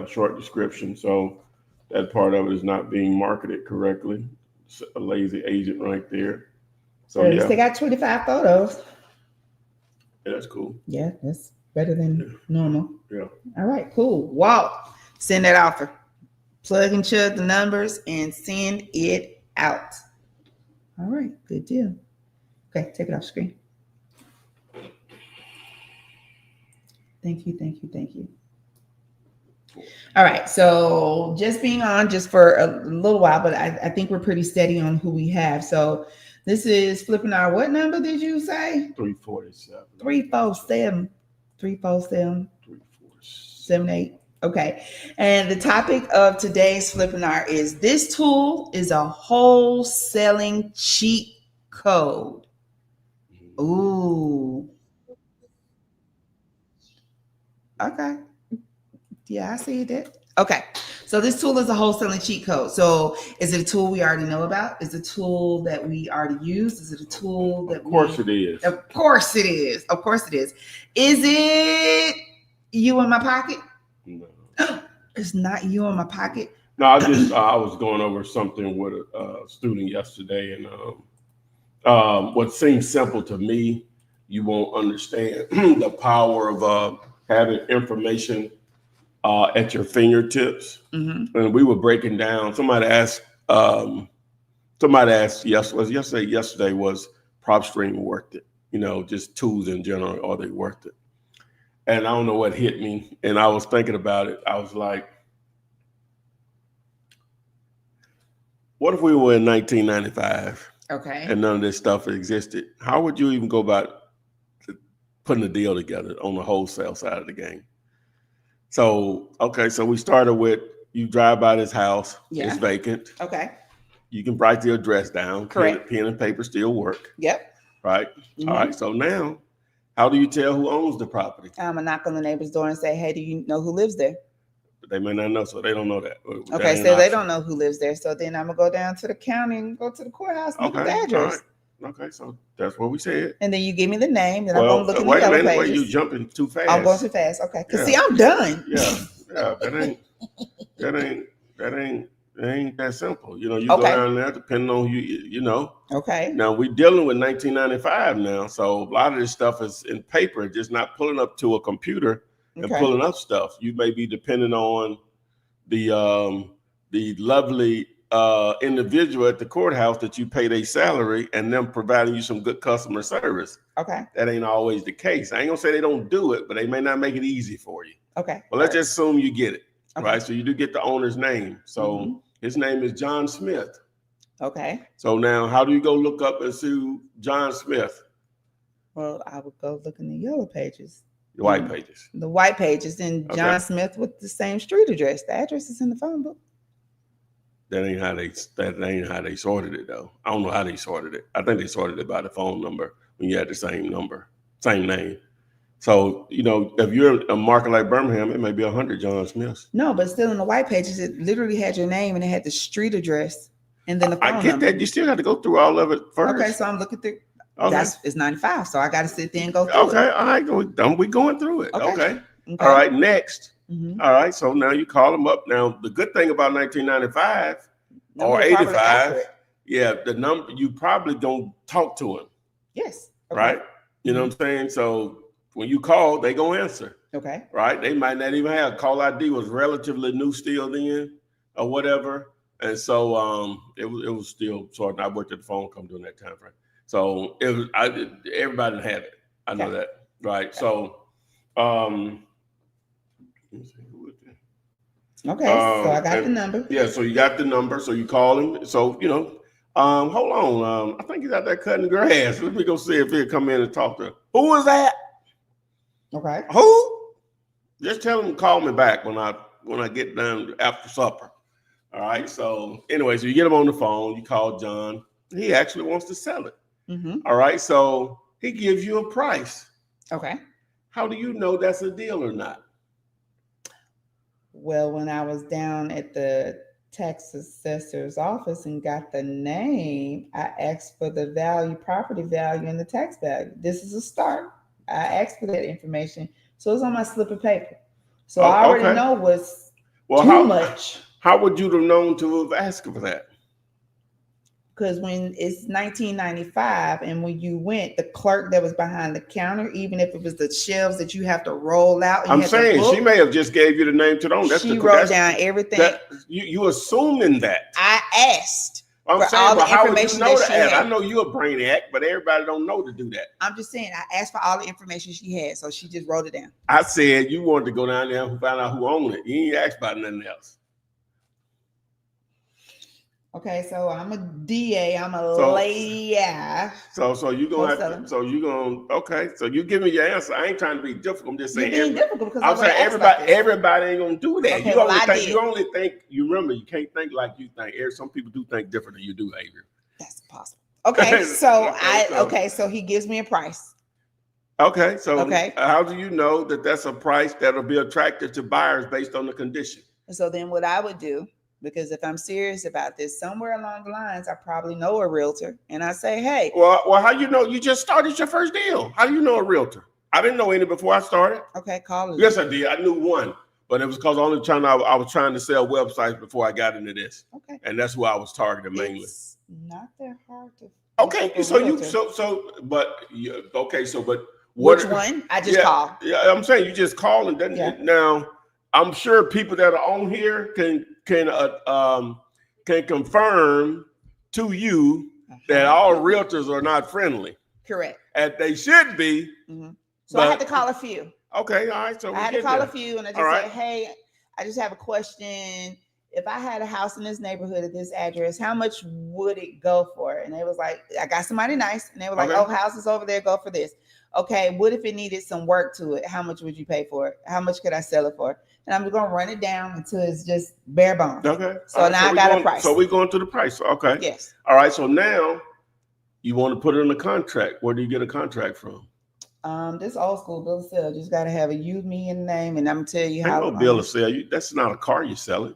[SPEAKER 3] short description. So that part of it is not being marketed correctly. It's a lazy agent right there. So
[SPEAKER 4] at least they got 25 photos.
[SPEAKER 3] Yeah, that's cool.
[SPEAKER 4] Yeah, that's better than normal.
[SPEAKER 3] Yeah.
[SPEAKER 4] All right, cool. Walt, send that offer. Plug and chug the numbers and send it out. All right, good deal. Okay, take it off screen. Thank you. All right, so just being on just for a little while, but I think we're pretty steady on who we have. So this is Flippinar. What number did you say?
[SPEAKER 3] 347.
[SPEAKER 4] 347. 347. 347. Okay. And the topic of today's Flippinar is this tool is a wholesaling cheat code. Ooh. Okay. Yeah, I see that. Okay. So this tool is a wholesaling cheat code. So is it a tool we already know about? Is it a tool that we already use? Is it a tool that
[SPEAKER 3] Of course it is.
[SPEAKER 4] Of course it is. Of course it is. Is it you in my pocket?
[SPEAKER 3] No.
[SPEAKER 4] It's not you in my pocket.
[SPEAKER 3] No, I was going over something with a student yesterday, and what seemed simple to me you won't understand the power of having information at your fingertips.
[SPEAKER 4] Mm-hmm.
[SPEAKER 3] And we were breaking down. Somebody asked yesterday was prop stream worth it? You know, just tools in general, are they worth it? And I don't know what hit me. And I was thinking about it. I was like, what if we were in 1995
[SPEAKER 4] Okay.
[SPEAKER 3] and none of this stuff existed? How would you even go about putting a deal together on the wholesale side of the game? So, okay, so we started with, you drive by this house,
[SPEAKER 4] Yeah.
[SPEAKER 3] it's vacant.
[SPEAKER 4] Okay.
[SPEAKER 3] You can write the address down.
[SPEAKER 4] Correct.
[SPEAKER 3] Pen and paper still work.
[SPEAKER 4] Yep.
[SPEAKER 3] Right?
[SPEAKER 4] Mm-hmm.
[SPEAKER 3] All right, so now, how do you tell who owns the property?
[SPEAKER 4] I'm gonna knock on the neighbor's door and say, hey, do you know who lives there?
[SPEAKER 3] But they may not know, so they don't know that.
[SPEAKER 4] Okay, so they don't know who lives there. So then I'm gonna go down to the county and go to the courthouse and get the address.
[SPEAKER 3] All right. Okay, so that's what we said.
[SPEAKER 4] And then you give me the name, then I'm gonna look at the
[SPEAKER 3] wait a
[SPEAKER 4] yellow
[SPEAKER 3] minute,
[SPEAKER 4] pages.
[SPEAKER 3] you jumping too fast.
[SPEAKER 4] I'm going too fast. Okay, because see,
[SPEAKER 3] Yeah.
[SPEAKER 4] I'm done.
[SPEAKER 3] Yeah, that ain't that simple. You know, you go
[SPEAKER 4] Okay.
[SPEAKER 3] down there depending on you know.
[SPEAKER 4] Okay.
[SPEAKER 3] Now we're dealing with 1995 now, so a lot of this stuff is in paper, just not pulling up to a computer and
[SPEAKER 4] Okay.
[SPEAKER 3] pulling up stuff. You may be depending on the lovely individual at the courthouse that you paid a salary and them providing you some good customer service.
[SPEAKER 4] Okay.
[SPEAKER 3] That ain't always the case. I ain't gonna say they don't do it, but they may not make it easy for you.
[SPEAKER 4] Okay.
[SPEAKER 3] Well, let's just assume you get it,
[SPEAKER 4] Okay.
[SPEAKER 3] right? So you do get the owner's name. So
[SPEAKER 4] Mhm.
[SPEAKER 3] his name is John Smith.
[SPEAKER 4] Okay.
[SPEAKER 3] So now, how do you go look up and see John Smith?
[SPEAKER 4] Well, I would go look in the yellow pages,
[SPEAKER 3] The white pages.
[SPEAKER 4] the white pages, and John
[SPEAKER 3] Okay.
[SPEAKER 4] Smith with the same street address. The address is in the phone book.
[SPEAKER 3] That ain't how they sorted it though. I don't know how they sorted it. I think they sorted it by the phone number when you had the same number, same name. So, you know, if you're a market like Birmingham, it may be 100 John Smiths.
[SPEAKER 4] No, but still in the white pages, it literally had your name and it had the street address and then the phone
[SPEAKER 3] I get
[SPEAKER 4] number.
[SPEAKER 3] that. You still have to go through all of it first.
[SPEAKER 4] Okay, so I'm looking through.
[SPEAKER 3] Okay.
[SPEAKER 4] It's 95, so I got to sit there and go through
[SPEAKER 3] Okay.
[SPEAKER 4] it.
[SPEAKER 3] All right. We going through it.
[SPEAKER 4] Okay.
[SPEAKER 3] Okay.
[SPEAKER 4] Okay.
[SPEAKER 3] All right. Next.
[SPEAKER 4] Mhm.
[SPEAKER 3] All right. So now you call them up. Now, the good thing about 1995
[SPEAKER 4] No,
[SPEAKER 3] or
[SPEAKER 4] they're probably
[SPEAKER 3] 85,
[SPEAKER 4] accurate.
[SPEAKER 3] yeah, the number, you probably don't talk to him,
[SPEAKER 4] Yes. Okay.
[SPEAKER 3] right? You know what I'm saying? So when you call, they gonna answer,
[SPEAKER 4] Okay.
[SPEAKER 3] right? They might not even have call ID was relatively new still then or whatever. And so it was still sorting. I worked at the phone come during that time frame. So it was everybody had it. I know
[SPEAKER 4] Okay.
[SPEAKER 3] that. Right. Okay. So let me see, who is that?
[SPEAKER 4] Okay. So I got the number.
[SPEAKER 3] Yeah, so you got the number. So you call him. So, you know, hold on. I think he's out there cutting the grass. Let me go see if he'll come in and talk to him. Who is that?
[SPEAKER 4] Okay.
[SPEAKER 3] Who? Just tell him to call me back when I get done after supper. All right. So anyway, so you get him on the phone. You call John. He actually wants to sell it.
[SPEAKER 4] Mm-hmm.
[SPEAKER 3] All right. So he gives you a price.
[SPEAKER 4] Okay.
[SPEAKER 3] How do you know that's a deal or not?
[SPEAKER 4] Well, when I was down at the tax assessor's office and got the name, I asked for the value, property value, and the tax value. This is a start. I asked for that information. So it's on my slip of paper. So I already know what's too much.
[SPEAKER 3] How would you have known to have asked for that?
[SPEAKER 4] Because when it's 1995 and when you went, the clerk that was behind the counter, even if it was the shelves that you have to roll out. And
[SPEAKER 3] I'm saying she may have just gave you the name to the owner.
[SPEAKER 4] She wrote down everything.
[SPEAKER 3] You assuming that.
[SPEAKER 4] I asked.
[SPEAKER 3] I'm
[SPEAKER 4] for
[SPEAKER 3] saying,
[SPEAKER 4] all the
[SPEAKER 3] but how would you
[SPEAKER 4] information
[SPEAKER 3] know
[SPEAKER 4] that she
[SPEAKER 3] that?
[SPEAKER 4] had.
[SPEAKER 3] I know you're a brainiac, but everybody don't know to do that.
[SPEAKER 4] I'm just saying, I asked for all the information she had, so she just wrote it down.
[SPEAKER 3] I said you wanted to go down there and find out who owned it. You ain't asked about nothing else.
[SPEAKER 4] Okay, so I'm a DA. I'm a lady. Yeah.
[SPEAKER 3] So you gonna
[SPEAKER 4] Wholesaling.
[SPEAKER 3] okay. So you give me your answer. I ain't trying to be difficult. I'm just saying.
[SPEAKER 4] You're being difficult because
[SPEAKER 3] I'm saying everybody ain't gonna do that.
[SPEAKER 4] Okay,
[SPEAKER 3] You only think. You remember, you can't think like you think. Some people do think different than you do, Adrian.
[SPEAKER 4] That's possible. Okay, so he gives me a price.
[SPEAKER 3] Okay, so how do you know that that's a price that'll be attractive to buyers based on the condition?
[SPEAKER 4] So then what I would do, because if I'm serious about this, somewhere along the lines, I probably know a realtor, and I say, hey.
[SPEAKER 3] Well, how you know? You just started your first deal. How do you know a realtor? I didn't know any before I started.
[SPEAKER 4] Okay, call it.
[SPEAKER 3] Yes, I did. I knew one, but it was because I was trying to sell websites before I got into this.
[SPEAKER 4] Okay.
[SPEAKER 3] And that's who I was targeting mainly.
[SPEAKER 4] It's not that hard to
[SPEAKER 3] Okay,
[SPEAKER 4] A
[SPEAKER 3] so
[SPEAKER 4] realtor.
[SPEAKER 3] but
[SPEAKER 4] Which one? I just called.
[SPEAKER 3] Yeah, I'm saying you just call and then now I'm sure people that are on here can confirm to you that all realtors are not friendly.
[SPEAKER 4] Correct.
[SPEAKER 3] And they should be.
[SPEAKER 4] Mm-hmm. So I had to call a few.
[SPEAKER 3] Okay, all right. So
[SPEAKER 4] I had to call a few, and I just said, "Hey, I just have a question. If I had a house in this neighborhood at this address, how much would it go for?" And they was like, "I got somebody nice," and they were like, "Oh, houses over there go for this." Okay, what if it needed some work to it? How much would you pay for it? How much could I sell it for? And I'm gonna run it down until it's just bare bones.
[SPEAKER 3] Okay.
[SPEAKER 4] So now I got a price.
[SPEAKER 3] So we're going to the price. Okay.
[SPEAKER 4] Yes.
[SPEAKER 3] All right. So now you want to put it in a contract. Where do you get a contract from?
[SPEAKER 4] This old school bill of sale. Just got to have a you, me, and name, and I'm gonna tell you how.
[SPEAKER 3] No bill of sale. That's not a car you're selling.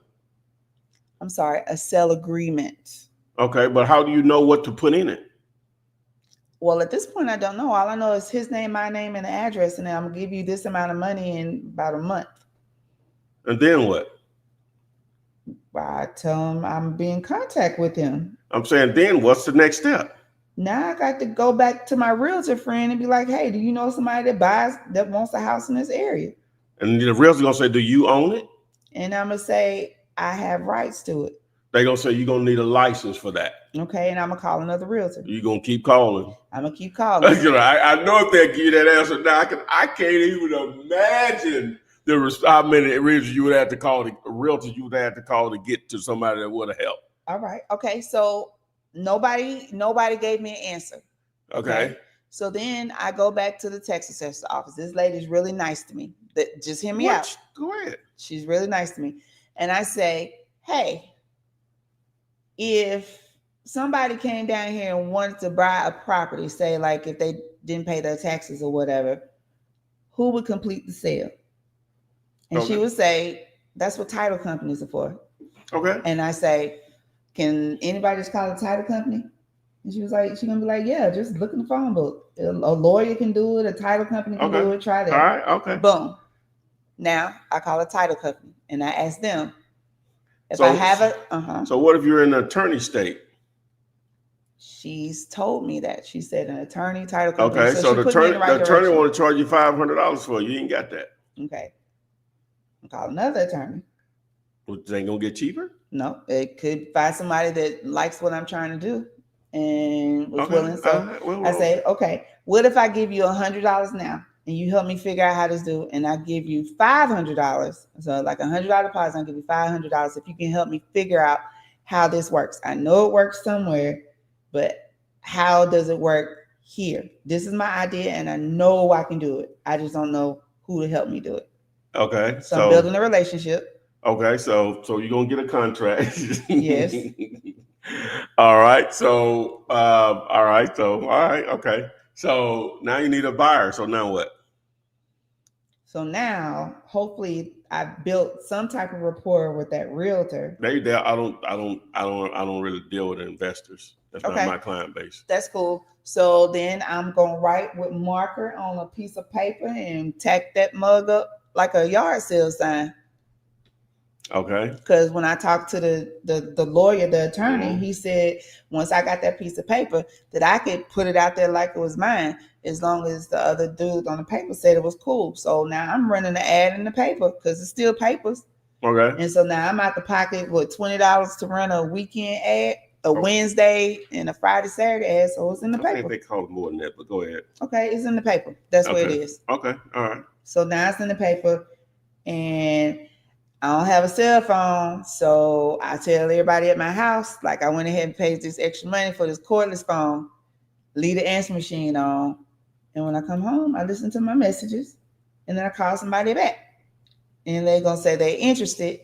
[SPEAKER 4] I'm sorry, a sale agreement.
[SPEAKER 3] Okay, but how do you know what to put in it?
[SPEAKER 4] Well, at this point, I don't know. All I know is his name, my name, and the address, and I'm gonna give you this amount of money in about a month.
[SPEAKER 3] And then what?
[SPEAKER 4] I tell him I'm be in contact with him.
[SPEAKER 3] I'm saying, then what's the next step?
[SPEAKER 4] Now I got to go back to my realtor friend and be like, "Hey, do you know somebody that wants a house in this area?"
[SPEAKER 3] And the realtor's gonna say, "Do you own it?" And
[SPEAKER 4] I'm gonna say, "I have rights to it."
[SPEAKER 3] They're gonna say you're gonna need a license for that.
[SPEAKER 4] Okay, and I'm gonna call another realtor.
[SPEAKER 3] You're gonna keep calling.
[SPEAKER 4] I'm gonna keep calling.
[SPEAKER 3] I know if they give you that answer now, I can't even imagine how many realtors you would have to call to get to somebody that would have helped.
[SPEAKER 4] All right. Okay. So nobody gave me an answer.
[SPEAKER 3] Okay.
[SPEAKER 4] So then I go back to the tax assessor's office. This lady's really nice to me. Just hear me out.
[SPEAKER 3] Go ahead.
[SPEAKER 4] She's really nice to me. And I say, "Hey, if somebody came down here and wanted to buy a property, say like if they didn't pay their taxes or whatever, who would complete the sale?" And she would say, "That's what title companies are for."
[SPEAKER 3] Okay.
[SPEAKER 4] And I say, "Can anybody just call a title company?" And she's gonna be like, "Yeah, just look in the phone book. A lawyer can do it, a title company can do it. Try that."
[SPEAKER 3] All right, okay.
[SPEAKER 4] Boom. Now I call a title company and I ask them if I have a
[SPEAKER 3] So what if you're in an attorney state?
[SPEAKER 4] She's told me that. She said an attorney, title company.
[SPEAKER 3] Okay, so the attorney want to charge you $500 for it. You ain't got that.
[SPEAKER 4] Okay. I'll call another attorney.
[SPEAKER 3] Well, they ain't gonna get cheaper?
[SPEAKER 4] No, it could find somebody that likes what I'm trying to do and was willing. So I say, "Okay, what if I give you $100 now and you help me figure out how to do, and I give you $500? So like $100 deposit, I'll give you $500 if you can help me figure out how this works. I know it works somewhere, but how does it work here? This is my idea, and I know I can do it. I just don't know who to help me do it."
[SPEAKER 3] Okay.
[SPEAKER 4] So I'm building a relationship.
[SPEAKER 3] Okay, so you're gonna get a contract.
[SPEAKER 4] Yes.
[SPEAKER 3] All right. Okay. So now you need a buyer. So now what?
[SPEAKER 4] So now, hopefully, I built some type of rapport with that realtor.
[SPEAKER 3] I don't really deal with investors. That's not my client base.
[SPEAKER 4] That's cool. So then I'm gonna write with marker on a piece of paper and tack that mug up like a yard sale sign.
[SPEAKER 3] Okay.
[SPEAKER 4] Because when I talked to the lawyer, the attorney, he said once I got that piece of paper that I could put it out there like it was mine, as long as the other dude on the paper said it was cool. So now I'm running the ad in the paper because it's still papers.
[SPEAKER 3] Okay.
[SPEAKER 4] And so now I'm out the pocket with $20 to run a weekend ad, a Wednesday and a Friday, Saturday ad. So it's in the paper. I think
[SPEAKER 3] they call it more than that, but go ahead.
[SPEAKER 4] Okay, it's in the paper. That's what it is.
[SPEAKER 3] Okay. All right.
[SPEAKER 4] So now it's in the paper, and I don't have a cell phone, so I tell everybody at my house, like I went ahead and paid this extra money for this cordless phone, leave the answer machine on, and when I come home, I listen to my messages, and then I call somebody back, and they're gonna say they're interested,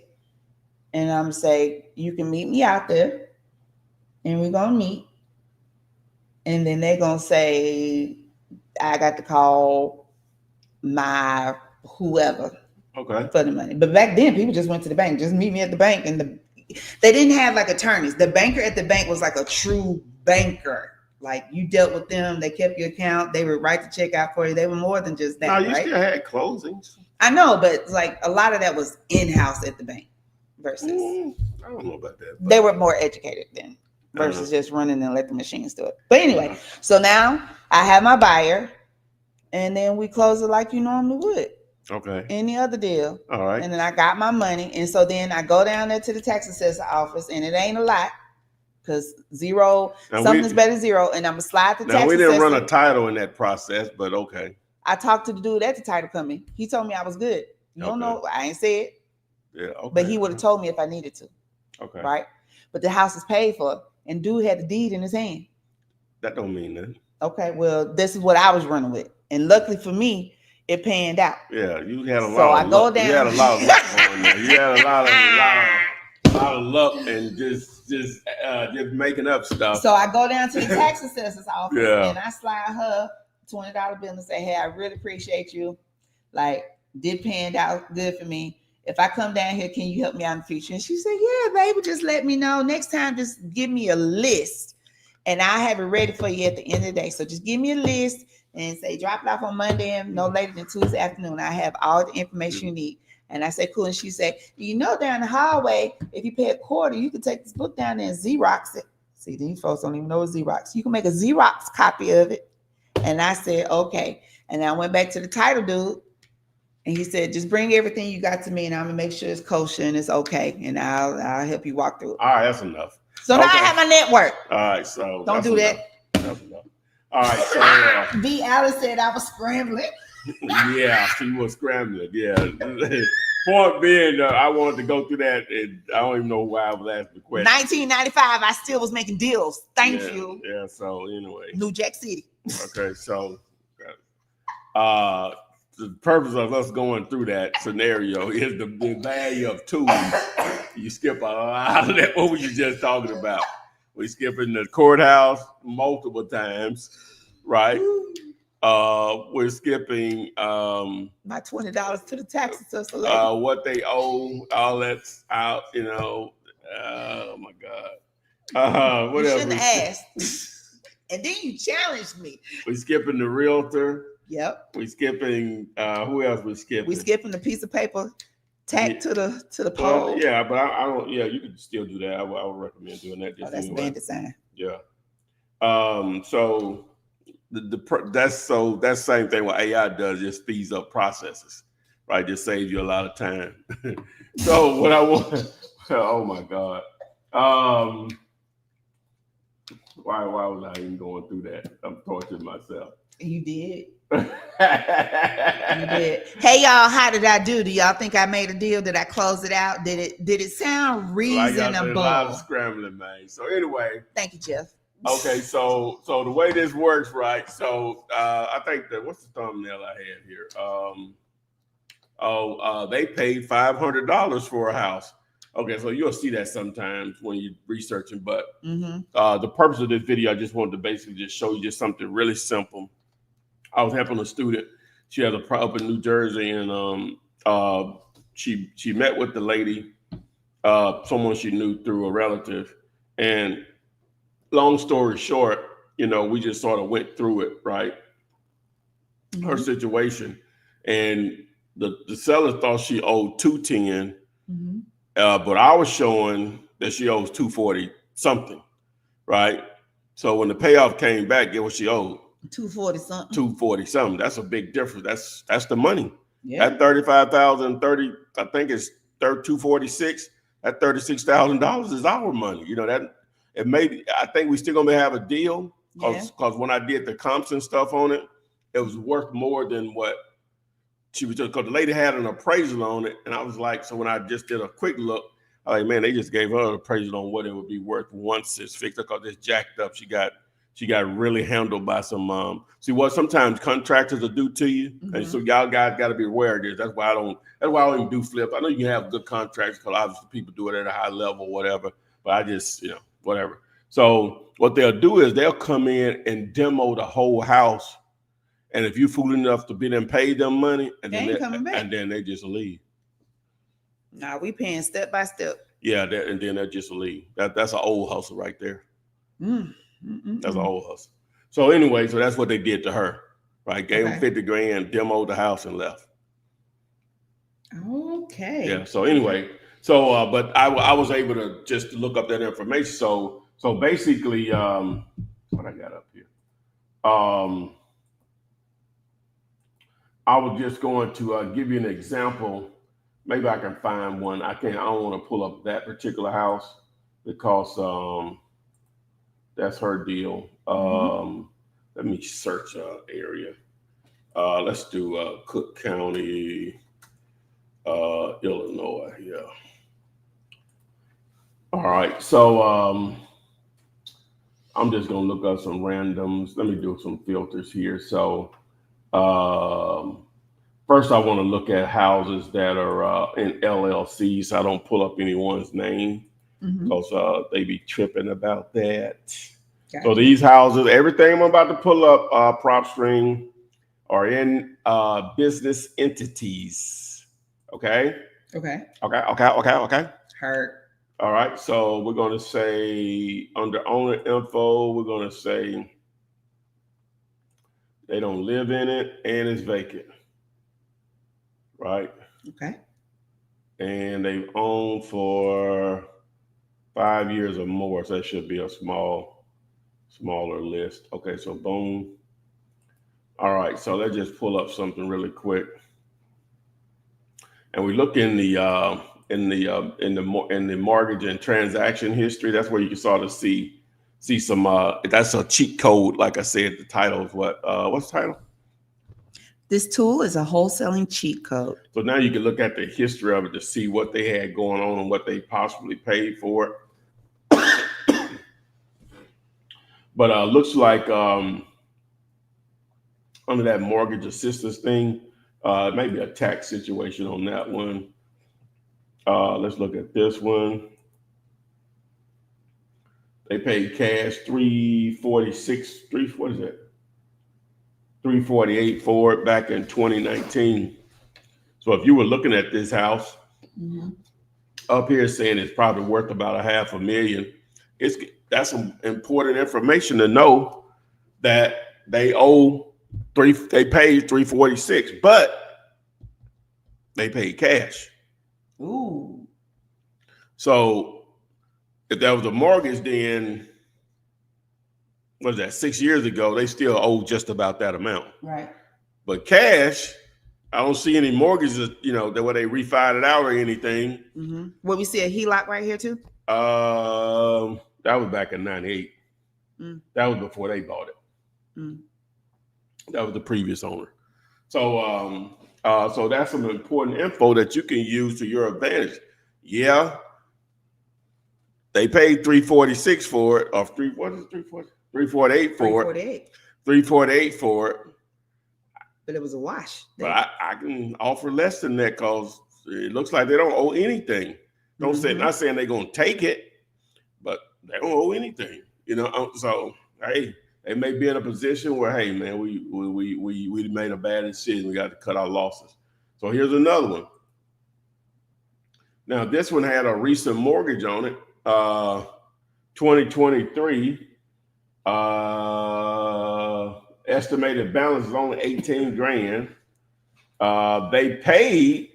[SPEAKER 4] and I'm gonna say you can meet me out there, and we're gonna meet, and then they're gonna say I got to call my whoever.
[SPEAKER 3] Okay.
[SPEAKER 4] For the money. But back then, people just went to the bank. Just meet me at the bank. And they didn't have like attorneys. The banker at the bank was like a true banker. Like you dealt with them. They kept your account. They would write the check out for you. They were more than just that.
[SPEAKER 3] No, you still had closings.
[SPEAKER 4] I know, but like a lot of that was in-house at the bank versus.
[SPEAKER 3] I don't know about that.
[SPEAKER 4] They were more educated then. versus just running and let the machines do it. But anyway, so now I have my buyer, and then we close it like you normally would.
[SPEAKER 3] Okay.
[SPEAKER 4] Any other deal.
[SPEAKER 3] All right.
[SPEAKER 4] And then I got my money. And so then I go down there to the tax assessor office, and it ain't a lot because something's better than zero. And I'm going to slide the tax assessor.
[SPEAKER 3] Now, we didn't run a title in that process, but okay.
[SPEAKER 4] I talked to the dude at the title company. He told me I was good. You don't know. I ain't said.
[SPEAKER 3] Yeah. Okay.
[SPEAKER 4] But he would have told me if I needed to.
[SPEAKER 3] Okay.
[SPEAKER 4] Right. But the house is paid for, and dude had the deed in his hand.
[SPEAKER 3] That don't mean nothing.
[SPEAKER 4] Okay. Well, this is what I was running with. And luckily for me, it panned out.
[SPEAKER 3] Yeah, you had a lot.
[SPEAKER 4] So
[SPEAKER 3] of
[SPEAKER 4] I go
[SPEAKER 3] luck.
[SPEAKER 4] down.
[SPEAKER 3] You had a lot of luck going there. You had a lot of luck and just making up stuff.
[SPEAKER 4] So I go down to the tax assessor's office
[SPEAKER 3] Yeah.
[SPEAKER 4] and I slide her $20 bill and say, "Hey, I really appreciate you. Like, did panned out good for me. If I come down here, can you help me out in the future?" And she said, "Yeah, baby, just let me know. Next time, just give me a list, and I have it ready for you at the end of the day. So just give me a list." And say, drop it off on Monday and no later than Tuesday afternoon. I have all the information you need. And I said, cool. And she said, down the hallway, if you pay a quarter, you can take this book down there and Xerox it. See, these folks don't even know what Xerox. You can make a Xerox copy of it. And I said, okay. And I went back to the title dude. And he said, just bring everything you got to me and I'm going to make sure it's kosher and it's okay. And I'll help you walk through it.
[SPEAKER 3] All right, that's enough.
[SPEAKER 4] So now I have my network.
[SPEAKER 3] All right, so
[SPEAKER 4] don't do
[SPEAKER 3] enough.
[SPEAKER 4] that.
[SPEAKER 3] That's enough. All right, so
[SPEAKER 4] B. Alice said I was scrambling.
[SPEAKER 3] Yeah, she was scrambling. Yeah. Point being, I wanted to go through that, and I don't even know why I was asking the question.
[SPEAKER 4] 1995, I still was making deals. Thank you.
[SPEAKER 3] Yeah. So anyway,
[SPEAKER 4] New Jack City.
[SPEAKER 3] Okay, so the purpose of us going through that scenario is the value of tools. You skip a lot of that. What were you just talking about? We skipping the courthouse multiple times, right? We're skipping
[SPEAKER 4] my $20 to the tax assessor.
[SPEAKER 3] What they owe, all that's out, oh my God. What
[SPEAKER 4] you
[SPEAKER 3] else?
[SPEAKER 4] Shouldn't have asked. And then you challenged me.
[SPEAKER 3] We skipping the realtor.
[SPEAKER 4] Yep.
[SPEAKER 3] We skipping who else we skipping?
[SPEAKER 4] We skipping the piece of paper tacked to the pole.
[SPEAKER 3] Well, yeah, but I don't. Yeah, you can still do that. I would recommend doing that. Just
[SPEAKER 4] that's band design.
[SPEAKER 3] Yeah. So that's same thing what AI does. Just speeds up processes, right? Just saves you a lot of time. So what I want. Oh my God. Why was I even going through that? I'm torturing myself.
[SPEAKER 4] You did. You did. Hey y'all, how did I do? Do y'all think I made a deal? Did I close it out? Did it sound reasonable?
[SPEAKER 3] A lot of scrambling, man. So anyway.
[SPEAKER 4] Thank you, Jeff.
[SPEAKER 3] Okay, so the way this works, right? So I think that what's the thumbnail I had here? They paid $500 for a house. Okay, so you'll see that sometimes when you're researching, but the purpose of this video, I just wanted to basically just show you just something really simple. I was helping a student. She has a up in New Jersey, and she met with the lady, someone she knew through a relative. And long story short, we just sort of went through it, right? Her situation, and the seller thought she owed $210, but I was showing that she owes $240 something, right? So when the payoff came back, guess what she owed? $240 something. That's a big difference. That's the money. Yeah. That $35,030, I think it's $246. That $36,000 is our money. That it may. I think we still gonna have a deal because when I did the comps and stuff on it, it was worth more than what she was just. Because the lady had an appraisal on it, and I was like, so when I just did a quick look, I was like, man, they just gave her an appraisal on what it would be worth once it's fixed. Because it's jacked up. She got really handled by some see what sometimes contractors will do to you. And so y'all guys got to be aware of this. That's why I don't even do flip. I know you can have good contracts because obviously people do it at a high level, whatever. But I just, whatever. So what they'll do is they'll come in and demo the whole house. And if you fool enough to be them pay them money, and then they just leave.
[SPEAKER 4] Nah, we paying step by step.
[SPEAKER 3] Yeah, and then they just leave. That's an old hustle right there. That's an old hustle. So anyway, so that's what they did to her, right? Gave them $50,000, demoed the house, and left.
[SPEAKER 4] Okay.
[SPEAKER 3] Yeah. So anyway, but I was able to just look up that information. So So basically, what I got up here. I was just going to give you an example. Maybe I can find one. I don't want to pull up that particular house because that's her deal. Let me search area. Let's do Cook County, Illinois. Yeah. All right. So I'm just gonna look up some randoms. Let me do some filters here. So first, I want to look at houses that are in LLCs. I don't pull up anyone's name because they be tripping about that. Gotcha. So these houses, everything I'm about to pull up, PropStream, are in business entities. Okay.
[SPEAKER 4] Heard.
[SPEAKER 3] All right. So we're going to say under owner info, we're going to say they don't live in it and it's vacant. Right.
[SPEAKER 4] Okay.
[SPEAKER 3] And they've owned for 5 years or more. So that should be a smaller list. Okay. So boom. All right. So let's just pull up something really quick. And we look in the mortgage and transaction history. That's where you can sort of see some. That's a cheat code. Like I said, the title is what? What's the title?
[SPEAKER 4] This tool is a wholesaling cheat code.
[SPEAKER 3] So now you can look at the history of it to see what they had going on and what they possibly paid for it. But looks like under that mortgage assistance thing, maybe a tax situation on that one. Let's look at this one. They paid cash $348 for it back in 2019. So if you were looking at this house up here saying it's probably worth about $500,000, that's some important information to know that they paid $346, but they paid cash.
[SPEAKER 4] Ooh.
[SPEAKER 3] So if that was a mortgage, then what is that? 6 years ago, they still owe just about that amount.
[SPEAKER 4] Right.
[SPEAKER 3] But cash, I don't see any mortgages, that where they refied it out or anything.
[SPEAKER 4] Well, we see a HELOC right here too.
[SPEAKER 3] That was back in '98. That was before they bought it. That was the previous owner. So, so that's some important info that you can use to your advantage. Yeah, they paid $346 for it, or $348 for it. $348 for it.
[SPEAKER 4] But it was a wash.
[SPEAKER 3] But I can offer less than that because it looks like they don't owe anything. Not saying they're gonna take it, but they don't owe anything. So hey, they may be in a position where, hey man, we made a bad decision. We got to cut our losses. So here's another one. Now this one had a recent mortgage on it, 2023. Estimated balance is only $18,000. They paid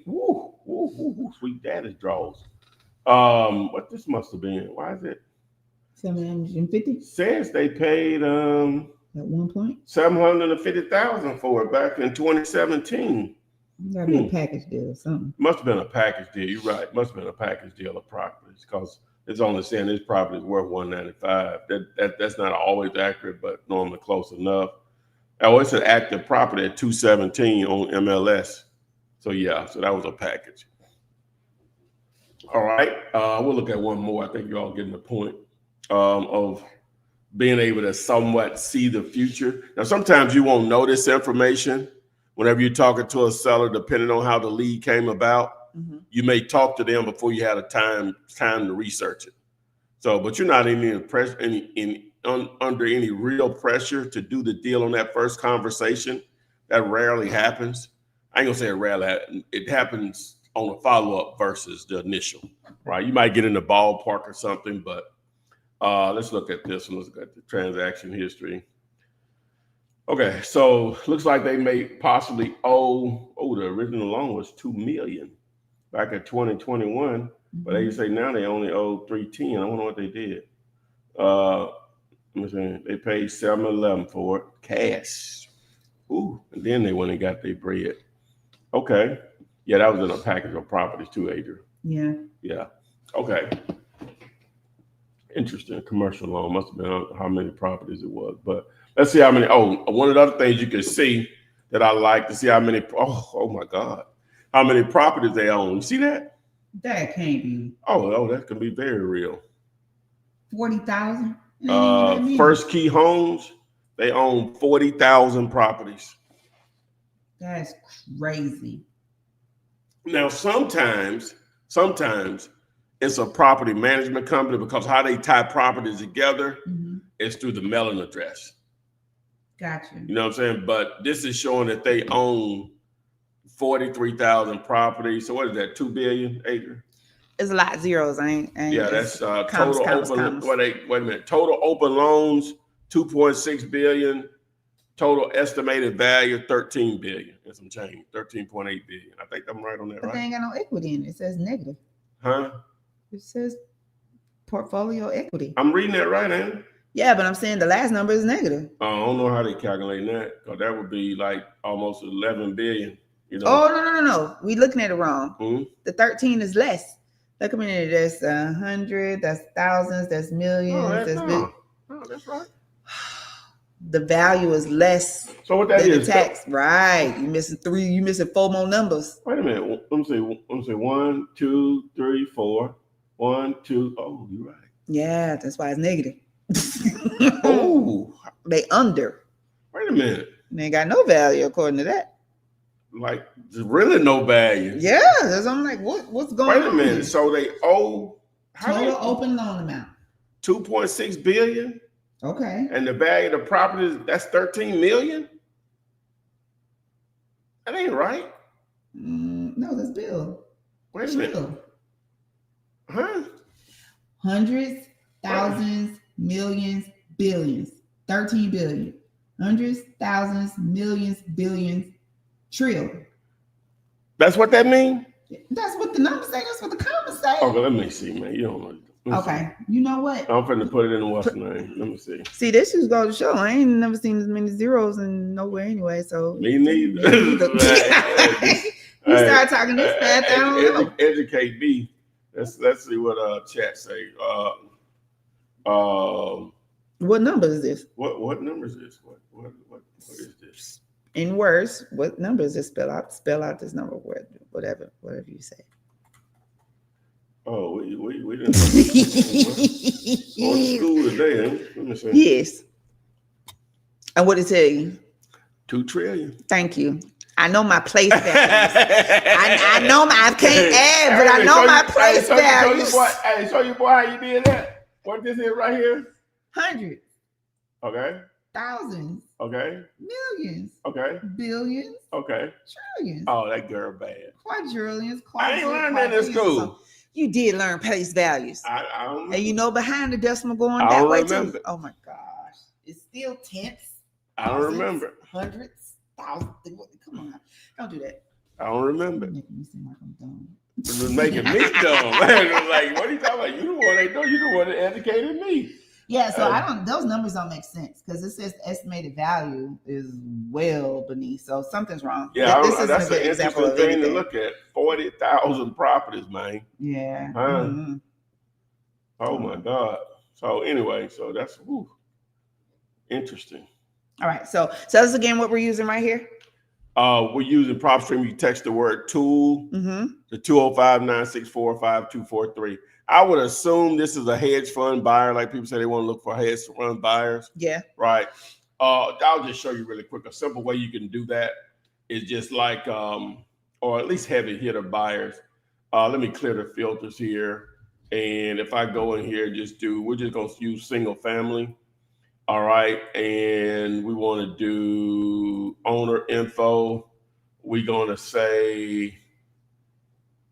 [SPEAKER 3] sweet daddy draws. What this must have been? Why is it?
[SPEAKER 4] 750.
[SPEAKER 3] Says they paid
[SPEAKER 4] at one point
[SPEAKER 3] $750,000 for it back in 2017.
[SPEAKER 4] Gotta be a package deal or something.
[SPEAKER 3] Must have been a package deal. You're right. Must have been a package deal of properties because it's only saying this property is worth $195. That's not always accurate, but normally close enough. Oh, it's an active property at 217 on MLS. So yeah, so that was a package. All right, we'll look at one more. I think you're all getting the point of being able to somewhat see the future. Now, sometimes you won't know this information whenever you're talking to a seller, depending on how the lead came about. You may talk to them before you had a time to research it. So, but you're not under any real pressure to do the deal on that first conversation. That rarely happens. I ain't gonna say it rarely happens. It happens on a follow-up versus the initial, right? You might get in the ballpark or something, but let's look at this one. Let's look at the transaction history. Okay, so looks like they may possibly owe, the original loan was $2 million back in 2021, but they say now they only owe $310. I wonder what they did. Let me see. They paid $711 for it, cash. Ooh, and then they went and got their bread. Okay. Yeah, that was in a package of properties too, Adrian.
[SPEAKER 4] Yeah.
[SPEAKER 3] Yeah. Okay. Interesting. Commercial loan must have been how many properties it was, but let's see how many. Oh, one of the other things you can see that I like to see how many. Oh my God, how many properties they own. You see that?
[SPEAKER 4] That can't be.
[SPEAKER 3] Oh, that can be very real.
[SPEAKER 4] 40,000.
[SPEAKER 3] First Key Homes, they own 40,000 properties.
[SPEAKER 4] That's crazy.
[SPEAKER 3] Now, sometimes it's a property management company because how they tie properties together is through the mailing address.
[SPEAKER 4] Gotcha.
[SPEAKER 3] You know what I'm saying? But this is showing that they own 43,000 properties. So what is that? 2 billion acre?
[SPEAKER 4] It's a lot of zeros. I ain't
[SPEAKER 3] Yeah, that's
[SPEAKER 4] commas,
[SPEAKER 3] total
[SPEAKER 4] commas,
[SPEAKER 3] open.
[SPEAKER 4] commas.
[SPEAKER 3] Wait a minute. Total open loans 2.6 billion. Total estimated value 13 billion and some change. 13.8 billion. I think I'm right on that,
[SPEAKER 4] But
[SPEAKER 3] right?
[SPEAKER 4] they ain't got no equity in it. It says negative.
[SPEAKER 3] Huh?
[SPEAKER 4] It says portfolio equity.
[SPEAKER 3] I'm reading that right, ain't it?
[SPEAKER 4] Yeah, but I'm saying the last number is negative.
[SPEAKER 3] I don't know how they calculate that, because that would be like almost 11 billion. You know?
[SPEAKER 4] Oh, no. We looking at it wrong.
[SPEAKER 3] Mm-hmm.
[SPEAKER 4] The 13 is less. Look at me. There's 100, that's thousands, that's millions.
[SPEAKER 3] That's right.
[SPEAKER 4] The value is less.
[SPEAKER 3] So what that
[SPEAKER 4] than
[SPEAKER 3] is?
[SPEAKER 4] The tax, right? You missing 3. You missing 4 more numbers.
[SPEAKER 3] Wait a minute. Let me see. 1, 2, 3, 4. 1, 2. Oh, you're right.
[SPEAKER 4] Yeah, that's why it's negative.
[SPEAKER 3] Oh,
[SPEAKER 4] they under.
[SPEAKER 3] Wait a minute.
[SPEAKER 4] They ain't got no value according to that.
[SPEAKER 3] Like, there's really no value.
[SPEAKER 4] Yeah, I'm like, what's going on?
[SPEAKER 3] Wait a minute. Here? So they owe
[SPEAKER 4] total open loan amount
[SPEAKER 3] 2.6 billion.
[SPEAKER 4] Okay.
[SPEAKER 3] And the value of the property, that's 13 million? That ain't right.
[SPEAKER 4] No, that's bill.
[SPEAKER 3] Wait a minute.
[SPEAKER 4] Bill.
[SPEAKER 3] Huh?
[SPEAKER 4] Hundreds, thousands, millions, billions. 13 billion. Hundreds, thousands, millions, billions, trillion.
[SPEAKER 3] That's what that means?
[SPEAKER 4] That's what the numbers say. That's what the commas say.
[SPEAKER 3] Okay, let me see, man. You don't know.
[SPEAKER 4] Okay, you know what?
[SPEAKER 3] I'm finna put it in what's name. Let me see.
[SPEAKER 4] See, this just go to show. I ain't never seen as many zeros and nowhere anyway. So
[SPEAKER 3] me neither.
[SPEAKER 4] You start talking this fast, I don't know.
[SPEAKER 3] Educate me. Let's see what chat say.
[SPEAKER 4] What number is this?
[SPEAKER 3] What number is this? What is this?
[SPEAKER 4] In words, what number is this? Spell out this number. Whatever you say.
[SPEAKER 3] Oh, we didn't go to school today. Huh? Let me see.
[SPEAKER 4] Yes. And what did it tell you?
[SPEAKER 3] 2 trillion.
[SPEAKER 4] Thank you. I know my place values. I know I can't add, but I know my place values.
[SPEAKER 3] Show your boy how you did that. What this is right here?
[SPEAKER 4] Hundreds.
[SPEAKER 3] Okay.
[SPEAKER 4] Thousands.
[SPEAKER 3] Okay.
[SPEAKER 4] Millions.
[SPEAKER 3] Okay.
[SPEAKER 4] Billions.
[SPEAKER 3] Okay.
[SPEAKER 4] Trillions.
[SPEAKER 3] Oh, that girl bad.
[SPEAKER 4] Quadrillions.
[SPEAKER 3] I ain't learned that in school.
[SPEAKER 4] You did learn place values.
[SPEAKER 3] I don't.
[SPEAKER 4] And you know behind the decimal going that way too. Oh my gosh. It's still tenths.
[SPEAKER 3] I don't remember.
[SPEAKER 4] Hundreds. Thousands. Come on. Don't do that.
[SPEAKER 3] I don't remember.
[SPEAKER 4] You're making me seem like I'm dumb.
[SPEAKER 3] It was making me dumb. Like, what are you talking about? You the one they know. You the one that educated me.
[SPEAKER 4] Yeah, so those numbers don't make sense because it says the estimated value is well beneath. So something's wrong.
[SPEAKER 3] Yeah,
[SPEAKER 4] that's
[SPEAKER 3] an interesting thing to look at. 40,000 properties, man.
[SPEAKER 4] Yeah.
[SPEAKER 3] Huh? Mm-hmm. Oh my God. So anyway, so that's interesting.
[SPEAKER 4] All right. So that's again what we're using right here.
[SPEAKER 3] We're using PropStream. You text the word tool to 205-964-5243. I would assume this is a hedge fund buyer. Like people say they want to look for hedge fund buyers.
[SPEAKER 4] Yeah.
[SPEAKER 3] Right. I'll just show you really quick. A simple way you can do that is just like, or at least heavy hitter buyers. Let me clear the filters here. And if I go in here, we're just going to use single family. All right. And we want to do owner info. We're going to say,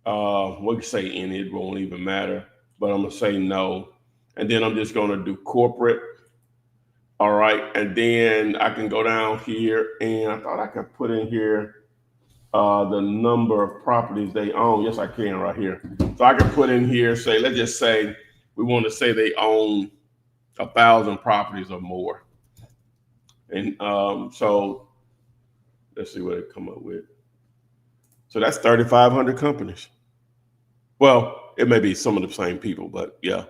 [SPEAKER 3] we can say any, it won't even matter, but I'm going to say no. And then I'm just going to do corporate. All right. And then I can go down here and I thought I could put in here the number of properties they own. Yes, I can right here. So I can put in here, let's just say we want to say they own 1,000 properties or more. And so let's see what they come up with. So that's 3,500 companies. Well, it may be some of the same people, but yeah.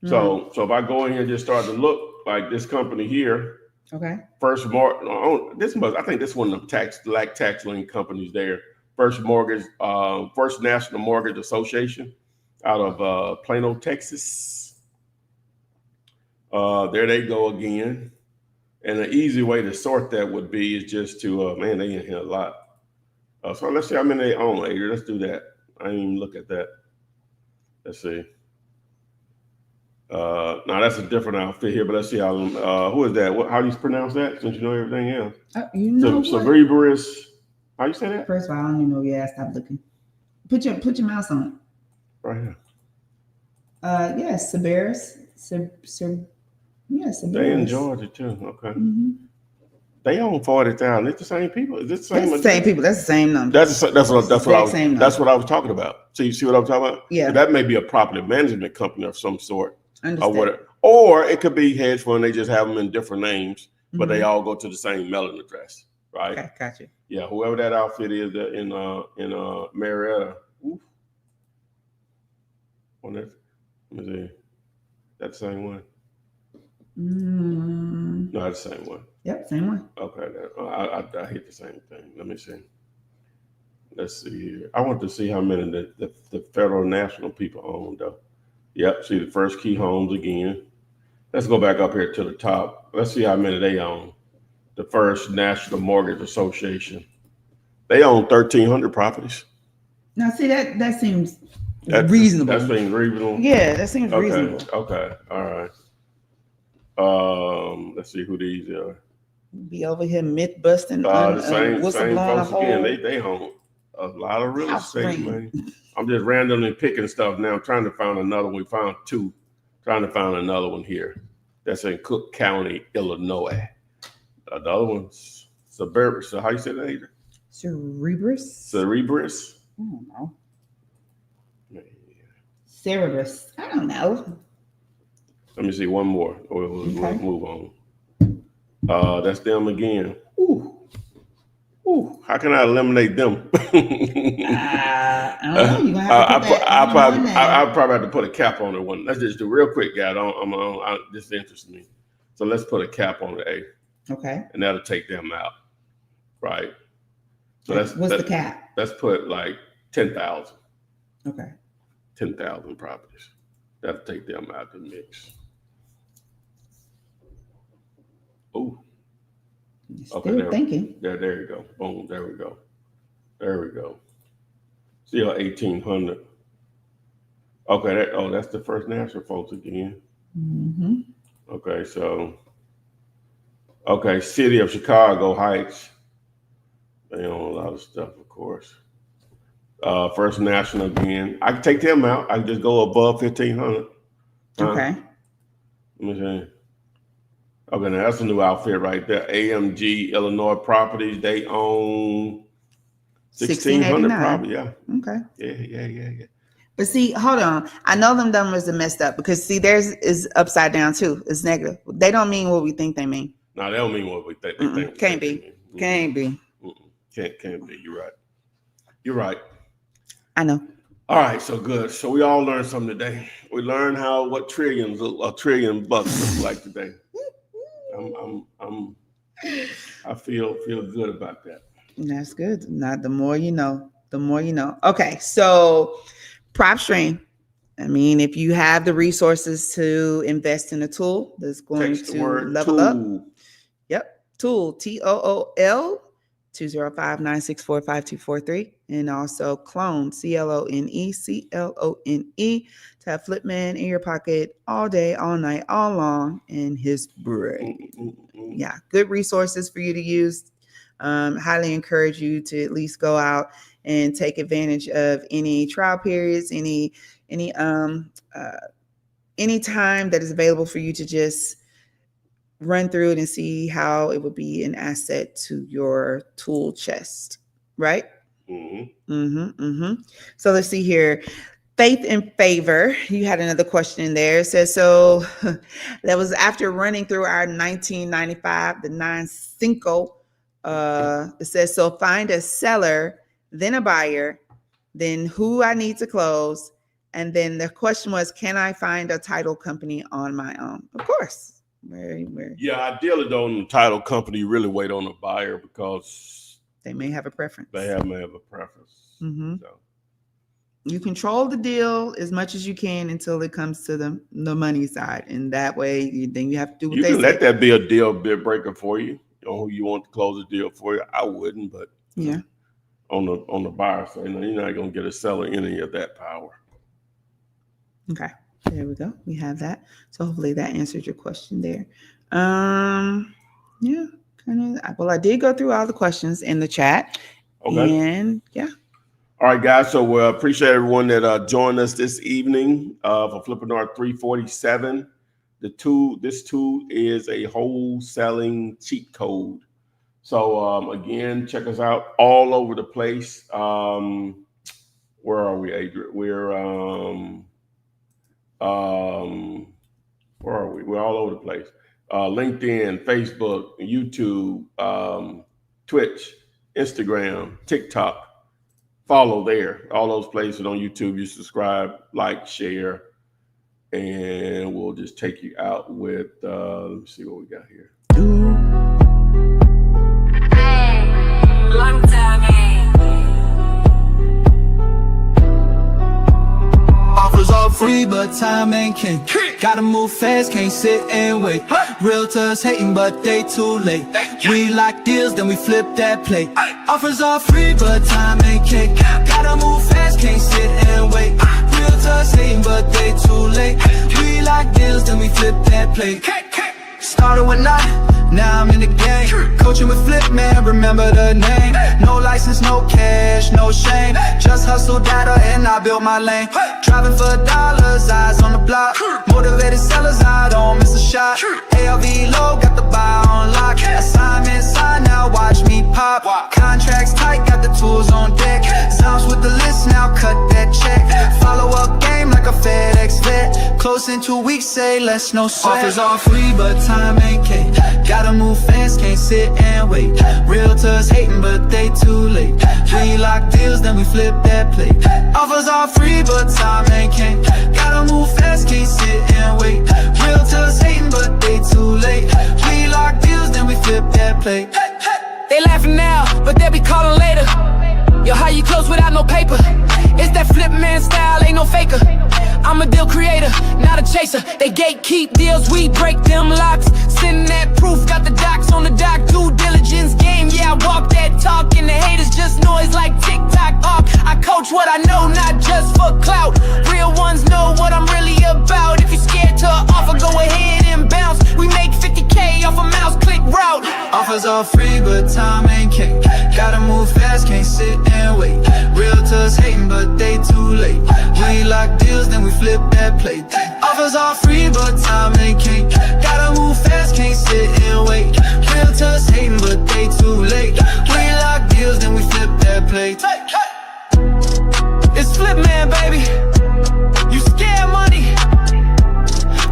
[SPEAKER 3] So if I go in here and just start to look like this company here,
[SPEAKER 4] Okay.
[SPEAKER 3] I think this one of the tax lien companies there. First National Mortgage Association out of Plano, Texas. There they go again. And an easy way to sort that would be is just to, they in here a lot. So let's see how many they own, Adrian. Let's do that. I didn't even look at that. Let's see. Now that's a different outfit here, but let's see how. Who is that? How do you pronounce that? Since you know everything else.
[SPEAKER 4] You know
[SPEAKER 3] Cerebrus. How you say that?
[SPEAKER 4] First of all, I don't even know. Yeah, stop looking. Put your mouse on it.
[SPEAKER 3] Right here.
[SPEAKER 4] Yes, Cerberus. Yes,
[SPEAKER 3] They in Georgia too. Okay.
[SPEAKER 4] Mm-hmm.
[SPEAKER 3] They own 40,000. It's the same people. Is this the same?
[SPEAKER 4] That's the same people. That's the same number.
[SPEAKER 3] That's what I was talking about. So you see what I'm talking about?
[SPEAKER 4] Yeah.
[SPEAKER 3] So that may be a property management company of some sort.
[SPEAKER 4] Understand.
[SPEAKER 3] Or whatever. Or it could be hedge fund. They just have them in different names, but they
[SPEAKER 4] Mhm.
[SPEAKER 3] all go to the same mailing address, right?
[SPEAKER 4] Okay, gotcha.
[SPEAKER 3] Yeah, whoever that outfit is in Marietta. Oof. On that, let me see. That's the same one. No, that's the same one.
[SPEAKER 4] Yep, same one.
[SPEAKER 3] Okay, I hit the same thing. Let me see. Let's see here. I want to see how many the federal national people own though. Yep, see the First Key Homes again. Let's go back up here to the top. Let's see how many they own. The First National Mortgage Association. They own 1,300 properties.
[SPEAKER 4] Now, see that seems reasonable.
[SPEAKER 3] That seems reasonable.
[SPEAKER 4] Yeah, that seems reasonable.
[SPEAKER 3] Okay, all right. Let's see who these are.
[SPEAKER 4] Be over here myth busting.
[SPEAKER 3] The same folks again.
[SPEAKER 4] They
[SPEAKER 3] They own a lot of real estate, man. I'm just randomly picking stuff now. I'm trying to find another one. We found two. Trying to find another one here. That's in Cook County, Illinois. The other one's Cerberus. So how you say that, Adrian?
[SPEAKER 4] Cerebrus.
[SPEAKER 3] Cerebrus.
[SPEAKER 4] I don't know. Cerebrus. I don't know.
[SPEAKER 3] Let me see one more. We'll move on. That's them again. Ooh. How can I eliminate them?
[SPEAKER 4] I don't know. You're gonna have to put
[SPEAKER 3] I'll probably have to put a cap on it one. Let's just do real quick, guys. This interests me. So let's put a cap on the A.
[SPEAKER 4] Okay.
[SPEAKER 3] And that'll take them out. Right. So
[SPEAKER 4] what's the cap?
[SPEAKER 3] Let's put like 10,000.
[SPEAKER 4] Okay.
[SPEAKER 3] 10,000 properties. That'll take them out of the mix. Oh.
[SPEAKER 4] Still thinking.
[SPEAKER 3] There you go. Boom. There we go. Still 1,800. Okay. That's the First National folks again.
[SPEAKER 4] Mm-hmm.
[SPEAKER 3] Okay. So. Okay. City of Chicago Heights. They own a lot of stuff, of course. First National again. I can take them out. I can just go above 1,500.
[SPEAKER 4] Okay.
[SPEAKER 3] Let me see. Okay, now that's a new outfit right there. AMG Illinois Properties. They own 1,600 properties. Yeah.
[SPEAKER 4] Okay.
[SPEAKER 3] Yeah.
[SPEAKER 4] But see, hold on. I know them numbers are messed up because see, theirs is upside down too. It's negative. They don't mean what we think they mean.
[SPEAKER 3] No, they don't mean what we think.
[SPEAKER 4] Can't be. Can't be.
[SPEAKER 3] Can't be. You're right.
[SPEAKER 4] I know.
[SPEAKER 3] All right, so good. So we all learned something today. We learned what $1 trillion look like today. I feel good about that.
[SPEAKER 4] That's good. Not the more you know, the more you know. Okay, so prop stream. I mean, if you have the resources to invest in a tool that's going to level up. Yep. Tool, TOOL, 205-964-5243. And also clone, CLONE, to have Flipman in your pocket all day, all night, all long in his brain. Yeah, good resources for you to use. Highly encourage you to at least go out and take advantage of any trial periods, any time that is available for you to just run through it and see how it would be an asset to your tool chest, right? So let's see here. Faith and Favor, you had another question in there. It says, so that was after running through our 1995, the 9-Cinco. It says, so find a seller, then a buyer, then who I need to close. And then the question was, can I find a title company on my own? Of course.
[SPEAKER 3] Yeah, ideally though, in the title company, you really wait on the buyer because
[SPEAKER 4] they may have a preference.
[SPEAKER 3] May have a preference.
[SPEAKER 4] Mm-hmm.
[SPEAKER 3] So.
[SPEAKER 4] You control the deal as much as you can until it comes to the money side, and that way, then you have to do what they say. You can
[SPEAKER 3] let that be a deal breaker for you. You know who you want to close the deal for you. I wouldn't, but
[SPEAKER 4] yeah,
[SPEAKER 3] on the buyer side, you're not going to get a seller any of that power.
[SPEAKER 4] Okay, there we go. We have that. So hopefully that answered your question there. Yeah, kind of. Well, I did go through all the questions in the chat, and yeah.
[SPEAKER 3] All right, guys. So we appreciate everyone that joined us this evening for Flippinar 347. This tool is a wholesaling cheat code. So again, check us out all over the place. Where are we, Adrian? Where are we? We're all over the place. LinkedIn, Facebook, YouTube, Twitch, Instagram, TikTok. Follow there. All those places on YouTube. You subscribe, like, share, and we'll just take you out with, let me see what we got here.
[SPEAKER 6] Long time, offers all free, but time ain't king. Gotta move fast, can't sit and wait. Realtors hating, but they too late. We lock deals, then we flip that plate. Offers all free, but time ain't king. Gotta move fast, can't sit and wait. Realtors hating, but they too late. We lock deals, then we flip that plate. Started with nothing, now I'm in the game. Coaching with Flipman, remember the name. No license, no cash, no shame. Just hustle data and I built my lane. Driving for dollars, eyes on the block. Motivated sellers, I don't miss a shot. ALV low, got the buy on lock. Assignment signed, now watch me pop. Contracts tight, got the tools on deck. Zounds with the list, now cut that check. Follow up game like a FedEx vet. Close in 2 weeks, say less, no sweat. Offers all free, but time ain't king. Gotta move fast, can't sit and wait. Realtors hating, but they too late. We lock deals, then we flip that plate. Offers all free, but time ain't king. Gotta move fast, can't sit and wait. Realtors hating, but they too late. We lock deals, then we flip that plate. They laughing now, but they'll be calling later. Yo, how you close without no paper? It's that flip man style, ain't no faker. I'm a deal creator, not a chaser. They gatekeep deals, we break them locks. Sending that proof, got the docs on the dock. Due diligence game, yeah, I walk that talk. And the haters just noise like TikTok off. I coach what I know, not just for clout. Real ones know what I'm really about. If you're scared to offer, go ahead and bounce. We make 50K off a mouse click route. Offers all free, but time ain't king. Gotta move fast, can't sit and wait. Realtors hating, but they too late. We lock deals, then we flip that plate. Offers all free, but time ain't king. Gotta move fast, can't sit and wait. Realtors hating, but they too late. We lock deals, then we flip that plate. It's Flipman, baby. You scared money?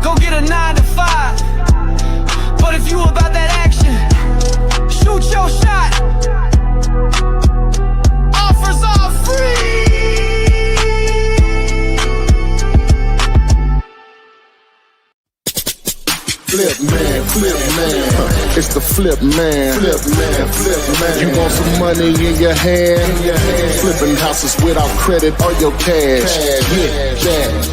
[SPEAKER 6] Go get a 9 to 5. But if you about that action, shoot your shot. Offers all free.
[SPEAKER 2] Flipman, it's the Flipman. You want some money in your hand? Flipping houses without credit or your cash. Yeah, that.